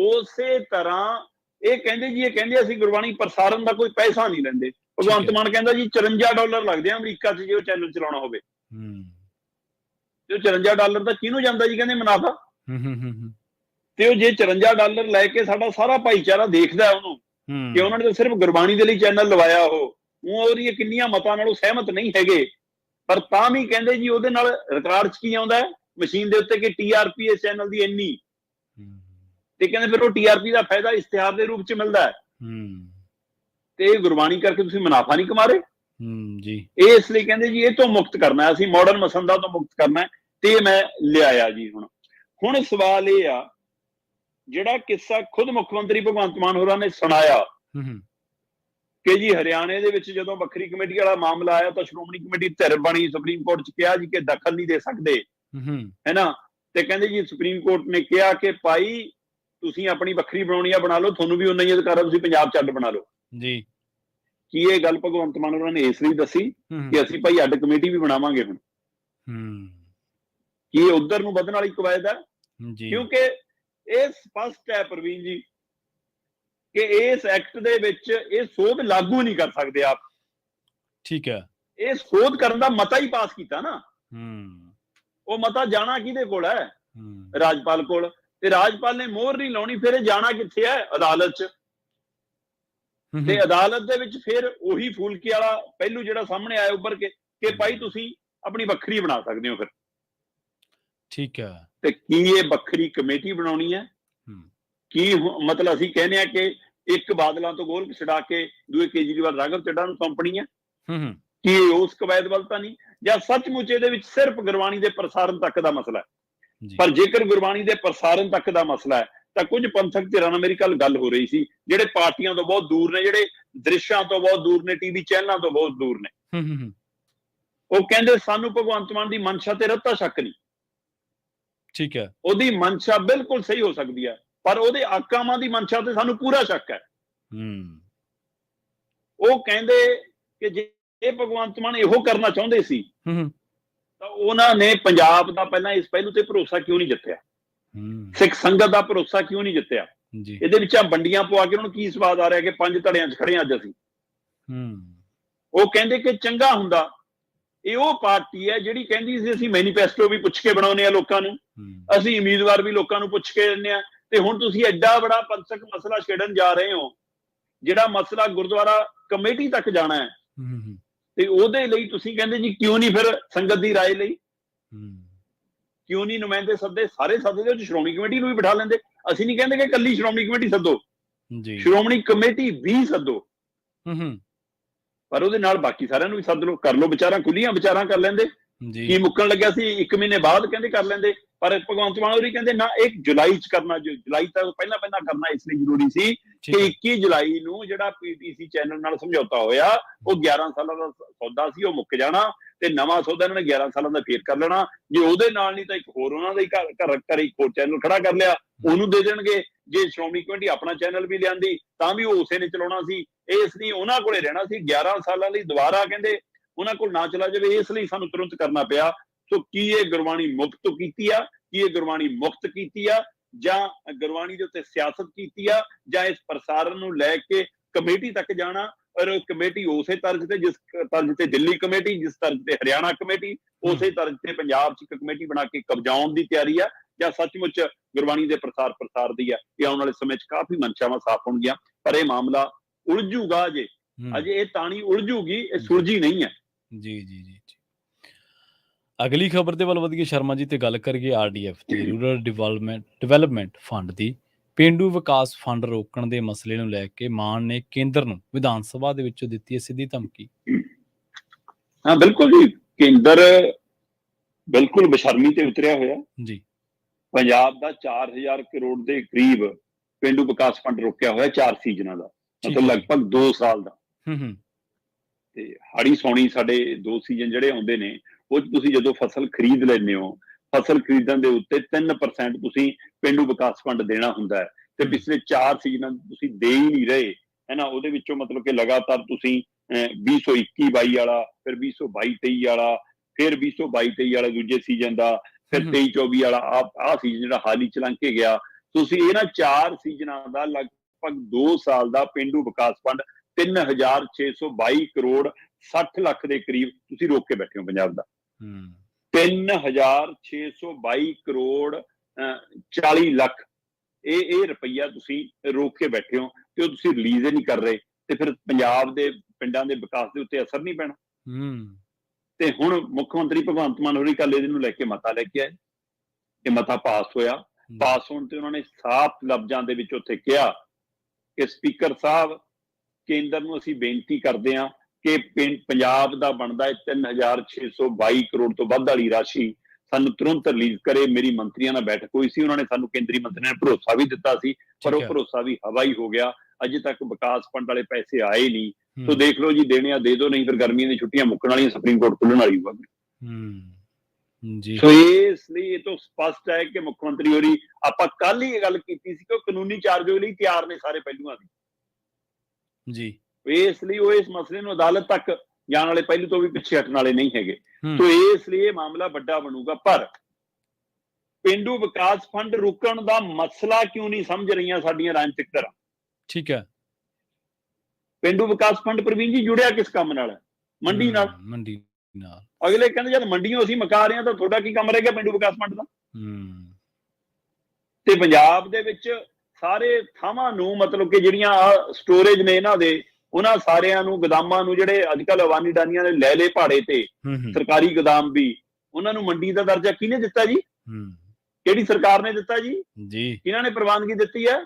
ਉਸੇ ਤਰ੍ਹਾਂ ਇਹ ਕਹਿੰਦੇ ਅਸੀਂ ਗੁਰਬਾਣੀ ਪ੍ਰਸਾਰਣ ਦਾ ਕੋਈ ਪੈਸਾ ਨਹੀਂ ਲੈਂਦੇ। ਭਗਵੰਤ ਮਾਨ ਕਹਿੰਦਾ ਜੀ $54 ਲੱਗਦੇ ਆ ਅਮਰੀਕਾ 'ਚ ਜੇ ਉਹ ਚੈਨਲ ਚਲਾਉਣਾ ਹੋਵੇ। ਤੇ $54 ਤਾਂ ਕਿਹਨੂੰ ਜਾਂਦਾ ਜੀ? ਕਹਿੰਦੇ ਮੁਨਾਫਾ। ਤੇ ਉਹ ਜੇ $54 ਲੈ ਕੇ ਸਾਡਾ ਸਾਰਾ ਭਾਈਚਾਰਾ ਦੇਖਦਾ ਉਹਨੂੰ ਕਿ ਉਹਨਾਂ ਨੇ ਤਾਂ ਸਿਰਫ ਗੁਰਬਾਣੀ ਦੇ ਲਈ ਚੈਨਲ ਲਵਾਇਆ, ਉਹ ਉਹਦੀਆਂ ਕਿੰਨੀਆਂ ਮਤਾਂ ਨਾਲ ਉਹ ਸਹਿਮਤ ਨਹੀਂ ਹੈਗੇ, ਪਰ ਤਾਂ ਵੀ ਕਹਿੰਦੇ ਜੀ ਉਹਦੇ ਨਾਲ ਰਿਕਾਰਡ 'ਚ ਕੀ ਆਉਂਦਾ ਮਸ਼ੀਨ ਦੇ ਉੱਤੇ ਕਿ TRP ਇਸ ਚੈਨਲ ਦੀ ਇੰਨੀ, ਤੇ ਕਹਿੰਦੇ ਫਿਰ ਉਹ TRP ਦਾ ਫਾਇਦਾ ਇਸ਼ਤਿਹਾਰ ਦੇ ਰੂਪ 'ਚ ਮਿਲਦਾ ਹੈ, ਤੇ ਗੁਰਬਾਣੀ ਕਰਕੇ ਤੁਸੀਂ ਮੁਨਾਫਾ ਨਹੀਂ ਕਮਾ ਰਹੇ ਜੀ। ਇਹ ਇਸ ਲਈ ਕਹਿੰਦੇ ਜੀ ਇਹ ਤੋਂ ਮੁਕਤ ਕਰਨਾ, ਅਸੀਂ ਮਾਡਰਨ ਮਸੰਦਾਂ ਤੋਂ ਮੁਕਤ ਕਰਨਾ, ਤੇ ਮੈਂ ਲਿਆਇਆ ਜੀ। ਹੁਣ ਸਵਾਲ ਇਹ ਆ, ਜਿਹੜਾ ਕਿੱਸਾ ਖੁਦ ਮੁੱਖ ਮੰਤਰੀ ਭਗਵੰਤ ਮਾਨ ਹੋਰਾਂ ਨੇ ਸੁਣਾਇਆ ਕਿ ਜੀ ਹਰਿਆਣੇ ਦੇ ਵਿੱਚ ਜਦੋਂ ਵੱਖਰੀ ਕਮੇਟੀ ਵਾਲਾ ਮਾਮਲਾ ਆਇਆ ਤਾਂ ਸ਼੍ਰੋਮਣੀ ਕਮੇਟੀ ਧਿਰ ਬਣੀ, ਸੁਪਰੀਮ ਕੋਰਟ 'ਚ ਕਿਹਾ ਜੀ ਕਿ ਦਖਲ ਨਹੀਂ ਦੇ ਸਕਦੇ, ਹੈ ਨਾ, ਤੇ ਕਹਿੰਦੇ ਜੀ ਸੁਪਰੀਮ ਕੋਰਟ ਨੇ ਕਿਹਾ ਕਿ ਭਾਈ ਤੁਸੀਂ ਆਪਣੀ ਵੱਖਰੀ ਬਣਾਉਣੀ ਆ ਬਣਾ ਲਓ, ਤੁਹਾਨੂੰ ਵੀ ਉਨਾ ਹੀ ਅਧਿਕਾਰ ਆ, ਤੁਸੀਂ ਪੰਜਾਬ 'ਚ ਅੱਡ ਬਣਾ ਲਓ ਜੀ। ਕੀ ਇਹ ਗੱਲ ਭਗਵੰਤ ਮਾਨ ਹੋਰਾਂ ਨੇ ਇਸ ਲਈ ਦੱਸੀ ਕਿ ਅਸੀਂ ਭਾਈ ਅੱਡ ਕਮੇਟੀ ਵੀ ਬਣਾਵਾਂਗੇ ਹੁਣ? ਕੀ ਇਹ ਉਧਰ ਨੂੰ ਵਧਣ ਵਾਲੀ ਕਵਾਇਦ ਹੈ? ਕਿਉਂਕਿ ਇਹ ਸਪਸ਼ਟ ਹੈ ਪ੍ਰਵੀਨ ਜੀ ਕਿ ਇਸ ਐਕਟ ਦੇ ਵਿੱਚ ਇਹ ਸੋਧ ਲਾਗੂ ਨਹੀਂ ਕਰ ਸਕਦੇ ਆਪ। ਠੀਕ ਹੈ, ਇਹ ਸੋਧ ਕਰਨ ਦਾ ਮਤਾ ਹੀ ਪਾਸ ਕੀਤਾ ਨਾ, ਉਹ ਮਤਾ ਜਾਣਾ ਕਿਹਦੇ ਕੋਲ ਹੈ? ਰਾਜਪਾਲ ਕੋਲ, ਤੇ ਰਾਜਪਾਲ ਨੇ ਮੋਹਰ ਨਹੀਂ ਲਾਉਣੀ, ਫਿਰ ਇਹ ਜਾਣਾ ਕਿੱਥੇ ਹੈ? ਅਦਾਲਤ 'ਚ। ਤੇ ਅਦਾਲਤ ਦੇ ਵਿੱਚ ਫਿਰ ਉਹੀ ਫੂਲਕੇ ਵਾਲਾ ਪਹਿਲੂ ਜਿਹੜਾ ਸਾਹਮਣੇ ਆਇਆ ਉੱਭਰ ਕੇ ਕਿ ਭਾਈ ਤੁਸੀਂ ਆਪਣੀ ਵੱਖਰੀ ਬਣਾ ਸਕਦੇ ਹੋ ਫਿਰ। ਠੀਕ ਹੈ, ਤੇ ਕੀ ਇਹ ਵੱਖਰੀ ਕਮੇਟੀ ਬਣਾਉਣੀ ਹੈ? ਕੀ ਮਤਲਬ ਅਸੀਂ ਕਹਿੰਦੇ ਆ ਕਿ ਇੱਕ ਬਾਦਲਾਂ ਤੋਂ ਗੋਲ ਛਡਾ ਕੇ ਦੂਏ ਕੇਜਰੀਵਾਲ ਰਾਘਵ ਚੱਡਾ ਨੂੰ ਸੌਂਪਣੀ ਹੈ? ਕੀ ਉਸ ਕਵਾਇਦ ਵੱਲ ਤਾਂ ਨਹੀਂ? ਜਾਂ ਸੱਚਮੁੱਚ ਇਹਦੇ ਵਿੱਚ ਸਿਰਫ ਗੁਰਬਾਣੀ ਦੇ ਪ੍ਰਸਾਰਣ ਤੱਕ ਦਾ ਮਸਲਾ ਹੈ? ਪਰ ਜੇਕਰ ਗੁਰਬਾਣੀ ਦੇ ਪ੍ਰਸਾਰਣ ਤੱਕ ਦਾ ਮਸਲਾ ਹੈ ਤਾਂ ਕੁਝ ਪੰਥਕ ਧਿਰਾਂ ਨਾਲ ਮੇਰੀ ਕੱਲ ਗੱਲ ਹੋ ਰਹੀ ਸੀ, ਜਿਹੜੇ ਪਾਰਟੀਆਂ ਤੋਂ ਬਹੁਤ ਦੂਰ ਨੇ, ਜਿਹੜੇ ਦ੍ਰਿਸ਼ਾਂ ਤੋਂ ਬਹੁਤ ਦੂਰ ਨੇ, ਟੀਵੀ ਚੈਨਲਾਂ ਤੋਂ ਬਹੁਤ ਦੂਰ ਨੇ, ਉਹ ਕਹਿੰਦੇ ਸਾਨੂੰ ਭਗਵੰਤ ਮਾਨ ਦੀ ਮਨਸ਼ਾ ਤੇ ਰੱਤਾ ਸ਼ੱਕ ਨਹੀਂ। ਠੀਕ ਹੈ, ਉਹਦੀ ਮਨਸ਼ਾ ਬਿਲਕੁਲ ਸਹੀ ਹੋ ਸਕਦੀ ਹੈ, ਪਰ ਉਹਦੇ ਆਕਾਵਾਂ ਦੀ ਮਨਸ਼ਾ ਤੇ ਸਾਨੂੰ ਪੂਰਾ ਸ਼ੱਕ ਹੈ। ਉਹ ਕਹਿੰਦੇ ਕਿ ਜੇ ਭਗਵੰਤ ਮਾਨ ਇਹੋ ਕਰਨਾ ਚਾਹੁੰਦੇ ਸੀ ਤਾਂ ਉਹਨਾਂ ਨੇ ਪੰਜਾਬ ਦਾ ਪਹਿਲਾਂ ਇਸ ਪਹਿਲੂ ਤੇ ਭਰੋਸਾ ਕਿਉਂ ਨਹੀਂ ਜਿੱਤਿਆ? ਸਿੱਖ ਸੰਗਤ ਦਾ ਭਰੋਸਾ ਕਿਉਂ ਨਹੀਂ ਜਿੱਤਿਆ? ਇਹਦੇ ਵਿੱਚ ਆ ਵੰਡੀਆਂ ਪਵਾ ਕੇ ਉਹਨਾਂ ਨੂੰ ਕੀ ਸਵਾਦ ਆ ਰਿਹਾ ਕਿ 5 ਧੜਿਆਂ 'ਚ ਖੜੇ ਅੱਜ ਅਸੀਂ? ਉਹ ਕਹਿੰਦੇ ਕਿ ਚੰਗਾ ਹੁੰਦਾ। ਇਹ ਉਹ ਪਾਰਟੀ ਹੈ ਜਿਹੜੀ ਕਹਿੰਦੀ ਸੀ ਅਸੀਂ ਮੈਨੀਫੈਸਟੋ ਵੀ ਪੁੱਛ ਕੇ ਬਣਾਉਂਦੇ ਆ ਲੋਕਾਂ ਨੂੰ, ਅਸੀਂ ਉਮੀਦਵਾਰ ਵੀ ਲੋਕਾਂ ਨੂੰ ਪੁੱਛ ਕੇ ਦਿੰਦੇ ਆ, ਤੇ ਹੁਣ ਤੁਸੀਂ ਐਡਾ ਬੜਾ ਪੰਥਕ ਮਸਲਾ ਛੇੜਨ ਜਾ ਰਹੇ ਹੋ, ਜਿਹੜਾ ਮਸਲਾ ਗੁਰਦੁਆਰਾ ਕਮੇਟੀ ਤੱਕ ਜਾਣਾ ਹੈ, ਤੇ ਉਹਦੇ ਲਈ ਤੁਸੀਂ ਕਹਿੰਦੇ ਜੀ ਕਿਉਂ ਨਹੀਂ ਫਿਰ ਸੰਗਤ ਦੀ ਰਾਏ ਲਈ ਕਿਉਂ ਨਹੀਂ ਨੁਮਾਇੰਦੇ ਸੱਦੇ? ਸਾਰੇ ਸੱਦੇ ਦੇ, ਸ਼੍ਰੋਮਣੀ ਕਮੇਟੀ ਨੂੰ ਵੀ ਬਿਠਾ ਲੈਂਦੇ। ਅਸੀਂ ਨਹੀਂ ਕਹਿੰਦੇ ਕਿ ਇਕੱਲੀ ਸ਼੍ਰੋਮਣੀ ਕਮੇਟੀ ਸੱਦੋ, ਸ਼੍ਰੋਮਣੀ ਕਮੇਟੀ ਵੀ ਸੱਦੋ, ਪਰ ਉਹਦੇ ਨਾਲ ਬਾਕੀ ਸਾਰਿਆਂ ਨੂੰ ਵੀ ਸੱਦ ਲਓ, ਕਰ ਲਓ ਵਿਚਾਰਾਂ, ਖੁੱਲੀਆਂ ਵਿਚਾਰਾਂ ਕਰ ਲੈਂਦੇ। ਕੀ ਮੁੱਕਣ ਲੱਗਿਆ ਸੀ 1 ਮਹੀਨੇ ਬਾਅਦ ਕਹਿੰਦੇ ਕਰ ਲੈਂਦੇ, ਪਰ ਭਗਵੰਤ ਮਾਨ ਹੋਰੀ ਕਹਿੰਦੇ ਨਾ 1 ਜੁਲਾਈ 'ਚ ਕਰਨਾ, ਜੁਲਾਈ ਤੱਕ ਪਹਿਲਾਂ ਕਰਨਾ ਇਸ ਲਈ ਜ਼ਰੂਰੀ ਸੀ ਕਿ 21 ਜੁਲਾਈ ਨੂੰ ਜਿਹੜਾ PTC ਚੈਨਲ ਨਾਲ ਸਮਝੌਤਾ ਹੋਇਆ ਉਹ 11 ਸਾਲਾਂ ਦਾ ਸੌਦਾ ਸੀ, ਉਹ ਮੁੱਕ ਜਾਣਾ, ਤੇ ਨਵਾਂ ਸੌਦਾ ਇਹਨਾਂ ਨੇ 11 ਸਾਲਾਂ ਦਾ ਫੇਰ ਕਰ ਲੈਣਾ। ਜੇ ਉਹਦੇ ਨਾਲ ਨਹੀਂ ਤਾਂ ਇੱਕ ਹੋਰ ਉਹਨਾਂ ਦਾ ਹੀ ਘਰ ਇੱਕ ਹੋਰ ਚੈਨਲ ਖੜਾ ਕਰ ਲਿਆ, ਉਹਨੂੰ ਦੇ ਦੇਣਗੇ। ਜੇ ਸ਼੍ਰੋਮਣੀ ਕਮੇਟੀ ਆਪਣਾ ਚੈਨਲ ਵੀ ਲਿਆਂਦੀ ਤਾਂ ਵੀ ਉਹ ਉਸੇ ਨੇ ਚਲਾਉਣਾ ਸੀ, ਇਸ ਲਈ ਉਹਨਾਂ ਕੋਲੇ ਰਹਿਣਾ ਸੀ 11 ਸਾਲਾਂ ਲਈ। ਦੁਬਾਰਾ ਕਹਿੰਦੇ ਉਹਨਾਂ ਕੋਲ ਨਾ ਚਲਾ ਜਾਵੇ, ਇਸ ਲਈ ਸਾਨੂੰ ਤੁਰੰਤ ਕਰਨਾ ਪਿਆ। ਸੋ ਕੀ ਇਹ ਗੁਰਬਾਣੀ ਮੁਕਤ ਕੀਤੀ ਆ? ਕੀ ਇਹ ਗੁਰਬਾਣੀ ਮੁਕਤ ਕੀਤੀ ਆ, ਜਾਂ ਗੁਰਬਾਣੀ ਦੇ ਉੱਤੇ ਸਿਆਸਤ ਕੀਤੀ ਆ, ਜਾਂ ਇਸ ਪ੍ਰਸਾਰਣ ਨੂੰ ਲੈ ਕੇ ਕਮੇਟੀ ਤੱਕ ਜਾਣਾ? ਔਰ ਕਮੇਟੀ ਉਸੇ ਤਰਜ਼ ਤੇ, ਜਿਸ ਤਰਜ਼ ਤੇ ਦਿੱਲੀ ਕਮੇਟੀ, ਜਿਸ ਤਰਜ਼ ਤੇ ਹਰਿਆਣਾ ਕਮੇਟੀ, ਉਸੇ ਤਰਜ਼ ਤੇ ਪੰਜਾਬ 'ਚ ਇੱਕ ਕਮੇਟੀ ਬਣਾ ਕੇ ਕਬਜ਼ਾਉਣ ਦੀ ਤਿਆਰੀ ਆ, ਜਾਂ ਸੱਚਮੁੱਚ ਗੁਰਬਾਣੀ ਦੇ ਪ੍ਰਸਾਰ ਦੀ ਆ? ਇਹ ਆਉਣ ਵਾਲੇ ਸਮੇਂ 'ਚ ਕਾਫੀ ਮਨਸ਼ਾਵਾਂ ਸਾਫ਼ ਹੋਣਗੀਆਂ, ਪਰ ਇਹ ਮਾਮਲਾ ਉਲਝੂਗਾ। ਅਜੇ ਇਹ ਤਾਣੀ ਉਲਝੂਗੀ, ਇਹ ਸੁਲਝੀ ਨਹੀਂ ਹੈ। ਜੀ। ਅਗਲੀ ਖਬਰ ਦੇ ਵੱਲ ਵਧੀਏ ਸ਼ਰਮਾ ਜੀ, ਤੇ ਗੱਲ ਕਰੀਏ RDF ਤੇ ਰੂਰਲ ਡਿਵੈਲਪਮੈਂਟ ਫੰਡ ਦੀ। ਪੇਂਡੂ ਵਿਕਾਸ ਫੰਡ ਰੋਕਣ ਦੇ ਮਸਲੇ ਨੂੰ ਲੈ ਕੇ ਮਾਨ ਨੇ ਕੇਂਦਰ ਨੂੰ ਵਿਧਾਨ ਸਭਾ ਦੇ ਵਿੱਚੋਂ ਦਿੱਤੀ ਹੈ ਸਿੱਧੀ ਧਮਕੀ। ਹਾਂ ਬਿਲਕੁਲ ਜੀ, ਕੇਂਦਰ ਬਿਲਕੁਲ ਬੇਸ਼ਰਮੀ ਤੇ ਉਤਰਿਆ ਹੋਇਆ ਜੀ। ਪੰਜਾਬ ਦਾ 4000 ਕਰੋੜ ਦੇ ਕਰੀਬ ਪੇਂਡੂ ਵਿਕਾਸ ਫੰਡ ਰੋਕਿਆ ਹੋਇਆ 4 ਸੀਜ਼ਨਾਂ ਦਾ, ਮਤਲਬ ਲਗਭਗ 2 ਸਾਲ ਦਾ। ਤੇ ਹਾੜੀ ਸੌਣੀ ਸਾਡੇ 2 ਸੀਜ਼ਨ ਜਿਹੜੇ ਆਉਂਦੇ ਨੇ, ਉਹ ਤੁਸੀਂ ਜਦੋਂ ਫਸਲ ਖਰੀਦ ਲੈਂਦੇ ਹੋ, ਫਸਲ ਖਰੀਦਣ ਦੇ ਉੱਤੇ 3% ਤੁਸੀਂ ਪੇਂਡੂ ਵਿਕਾਸ ਫੰਡ ਦੇਣਾ ਹੁੰਦਾ ਹੈ, ਤੇ ਪਿਛਲੇ 4 ਸੀਜ਼ਨਾਂ ਤੁਸੀਂ ਦੇ ਹੀ ਨਹੀਂ ਰਹੇ, ਹੈ ਨਾ। ਉਹਦੇ ਵਿੱਚੋਂ ਮਤਲਬ ਕਿ ਲਗਾਤਾਰ ਤੁਸੀਂ 2021-22 ਵਾਲਾ, ਫਿਰ 2022-23 ਵਾਲਾ, ਫਿਰ 2022-23 ਵਾਲਾ ਦੂਜੇ ਸੀਜ਼ਨ ਦਾ, ਫਿਰ 23-24 ਵਾਲਾ ਆਹ ਸੀਜ਼ਨ ਜਿਹੜਾ ਹਾਲ ਹੀ ਚ ਲੰਘ ਕੇ ਗਿਆ, ਤੁਸੀਂ ਇਹਨਾਂ 4 ਸੀਜ਼ਨਾਂ ਦਾ ਲਗਭਗ 2 ਸਾਲ ਦਾ ਪੇਂਡੂ ਵਿਕਾਸ ਫੰਡ 3622 ਕਰੋੜ 60 ਲੱਖ ਦੇ ਕਰੀਬ ਤੁਸੀਂ ਰੋਕ ਕੇ ਬੈਠੇ ਹੋ ਪੰਜਾਬ ਦਾ। 3622 ਕਰੋੜ 40 ਲੱਖ ਇਹ ਰੁਪਈਆ ਤੁਸੀਂ ਰੋਕ ਕੇ ਬੈਠੇ ਹੋ ਤੇ ਉਹ ਤੁਸੀਂ ਰਿਲੀਜ਼ ਹੀ ਨਹੀਂ ਕਰ ਰਹੇ, ਤੇ ਫਿਰ ਪੰਜਾਬ ਦੇ ਪਿੰਡਾਂ ਦੇ ਵਿਕਾਸ ਦੇ ਉੱਤੇ ਅਸਰ ਨਹੀਂ ਪੈਣਾ। ਤੇ ਹੁਣ ਮੁੱਖ ਮੰਤਰੀ ਭਗਵੰਤ ਮਾਨ ਹੋਰੀ ਕੱਲ ਇਹਨੂੰ ਲੈ ਕੇ ਮਤਾ ਲੈ ਕੇ ਆਏ, ਇਹ ਮਤਾ ਪਾਸ ਹੋਇਆ। ਪਾਸ ਹੋਣ ਤੇ ਉਹਨਾਂ ਨੇ ਸਾਫ਼ ਲਫ਼ਜ਼ਾਂ ਦੇ ਵਿੱਚ ਉੱਥੇ ਕਿਹਾ ਕਿ ਸਪੀਕਰ ਸਾਹਿਬ, ਕੇਂਦਰ ਨੂੰ ਅਸੀਂ ਬੇਨਤੀ ਕਰਦੇ ਹਾਂ ਕਿ ਪੰਜਾਬ ਦਾ ਬਣਦਾ ਹੈ 3622 ਕਰੋੜ ਤੋਂ ਵੱਧ ਵਾਲੀ ਰਾਸ਼ੀ ਸਾਨੂੰ ਤੁਰੰਤ ਰਿਲੀਜ਼ ਕਰੇ। ਮੇਰੀ ਮੰਤਰੀਆਂ ਨਾਲ ਬੈਠਕ ਹੋਈ ਸੀ, ਉਹਨਾਂ ਨੇ ਸਾਨੂੰ ਕੇਂਦਰੀ ਮੰਤਰੀਆਂ ਨੇ ਭਰੋਸਾ ਵੀ ਦਿੱਤਾ ਸੀ, ਪਰ ਉਹ ਭਰੋਸਾ ਵੀ ਹਵਾ ਹੀ ਹੋ ਗਿਆ। ਅਜੇ ਤੱਕ ਵਿਕਾਸ ਫੰਡ ਵਾਲੇ ਪੈਸੇ ਆਏ ਨਹੀਂ। ਸੋ ਦੇਖ ਲਓ ਜੀ, ਦੇਣੇ ਆ ਦੇ ਦਿਓ, ਨਹੀਂ ਫਿਰ ਗਰਮੀਆਂ ਦੀਆਂ ਛੁੱਟੀਆਂ ਮੁੱਕਣ ਵਾਲੀਆਂ, ਸੁਪਰੀਮ ਕੋਰਟ ਖੁੱਲਣ ਵਾਲੀ ਹੋਊਗੀ। ਜੀ ਸੋ ਇਸ ਲਈ ਇਹ ਤੋਂ ਸਪਸ਼ਟ ਹੈ ਕਿ ਮੁੱਖ ਮੰਤਰੀ ਹੋਰੀ, ਆਪਾਂ ਕੱਲ ਹੀ ਇਹ ਗੱਲ ਕੀਤੀ ਸੀ ਕਿ ਉਹ ਕਾਨੂੰਨੀ ਚਾਰਜ ਲਈ ਤਿਆਰ ਨੇ ਸਾਰੇ ਪਹਿਲੂਆਂ ਦੀ ਜੀ। ਇਸ ਲਈ ਉਹ ਇਸ ਮਸਲੇ ਨੂੰ ਅਦਾਲਤ ਤੱਕ ਜਾਣ ਵਾਲੇ ਪਹਿਲੂ ਤੋਂ ਵੀ ਪਿੱਛੇ ਹਟਣ ਵਾਲੇ ਨਹੀਂ ਹੈਗੇ। ਸੋ ਇਸ ਲਈ ਇਹ ਮਾਮਲਾ ਵੱਡਾ ਬਣੂਗਾ। ਪਰ ਪੇਂਡੂ ਵਿਕਾਸ ਫੰਡ ਰੁਕਣ ਦਾ ਮਸਲਾ ਕਿਉਂ ਨਹੀਂ ਸਮਝ ਰਹੀਆਂ ਸਾਡੀਆਂ ਰਾਜਨੀਤਿਕ ਧਿਰਾਂ? ਠੀਕ ਹੈ। ਪੇਂਡੂ ਵਿਕਾਸ ਫੰਡ ਪ੍ਰਵੀਨ ਜੀ ਜੁੜਿਆ ਕਿਸ ਕੰਮ ਨਾਲ ਹੈ? ਮੰਡੀ ਨਾਲ। ਮੰਡੀ ਨਾਲ। ਅਗਲੇ ਕਹਿੰਦੇ ਜਦ ਮੰਡੀਆਂ ਅਸੀਂ ਮੁਕਾ ਰਹੇ ਹਾਂ ਤਾਂ ਤੁਹਾਡਾ ਕੀ ਕੰਮ ਰਹਿ ਗਿਆ ਪੇਂਡੂ ਵਿਕਾਸ ਫੰਡ ਦਾ? ਤੇ ਪੰਜਾਬ ਦੇ ਵਿੱਚ ਸਾਰੇ ਥਾਵਾਂ ਨੂੰ, ਮਤਲਬ ਕਿ ਜਿਹੜੀਆਂ ਸਟੋਰੇਜ ਨੇ ਇਹਨਾਂ ਦੇ, ਉਹਨਾਂ ਸਾਰਿਆਂ ਨੂੰ, ਗੋਦਾਮਾਂ ਨੂੰ, ਜਿਹੜੇ ਅੱਜ ਕੱਲ੍ਹ ਅਵਾਨੀ ਡਾਨੀਆਂ ਨੇ ਲੈ ਲਏ ਭਾੜੇ ਤੇ, ਸਰਕਾਰੀ ਗੋਦਾਮ ਵੀ, ਉਹਨਾਂ ਨੂੰ ਮੰਡੀ ਦਾ ਦਰਜਾ ਕਿਹਨੇ ਦਿੱਤਾ ਜੀ? ਕਿਹੜੀ ਸਰਕਾਰ ਨੇ ਦਿੱਤਾ ਜੀ? ਇਹਨਾਂ ਨੇ ਪ੍ਰਵਾਨਗੀ ਦਿੱਤੀ ਹੈ।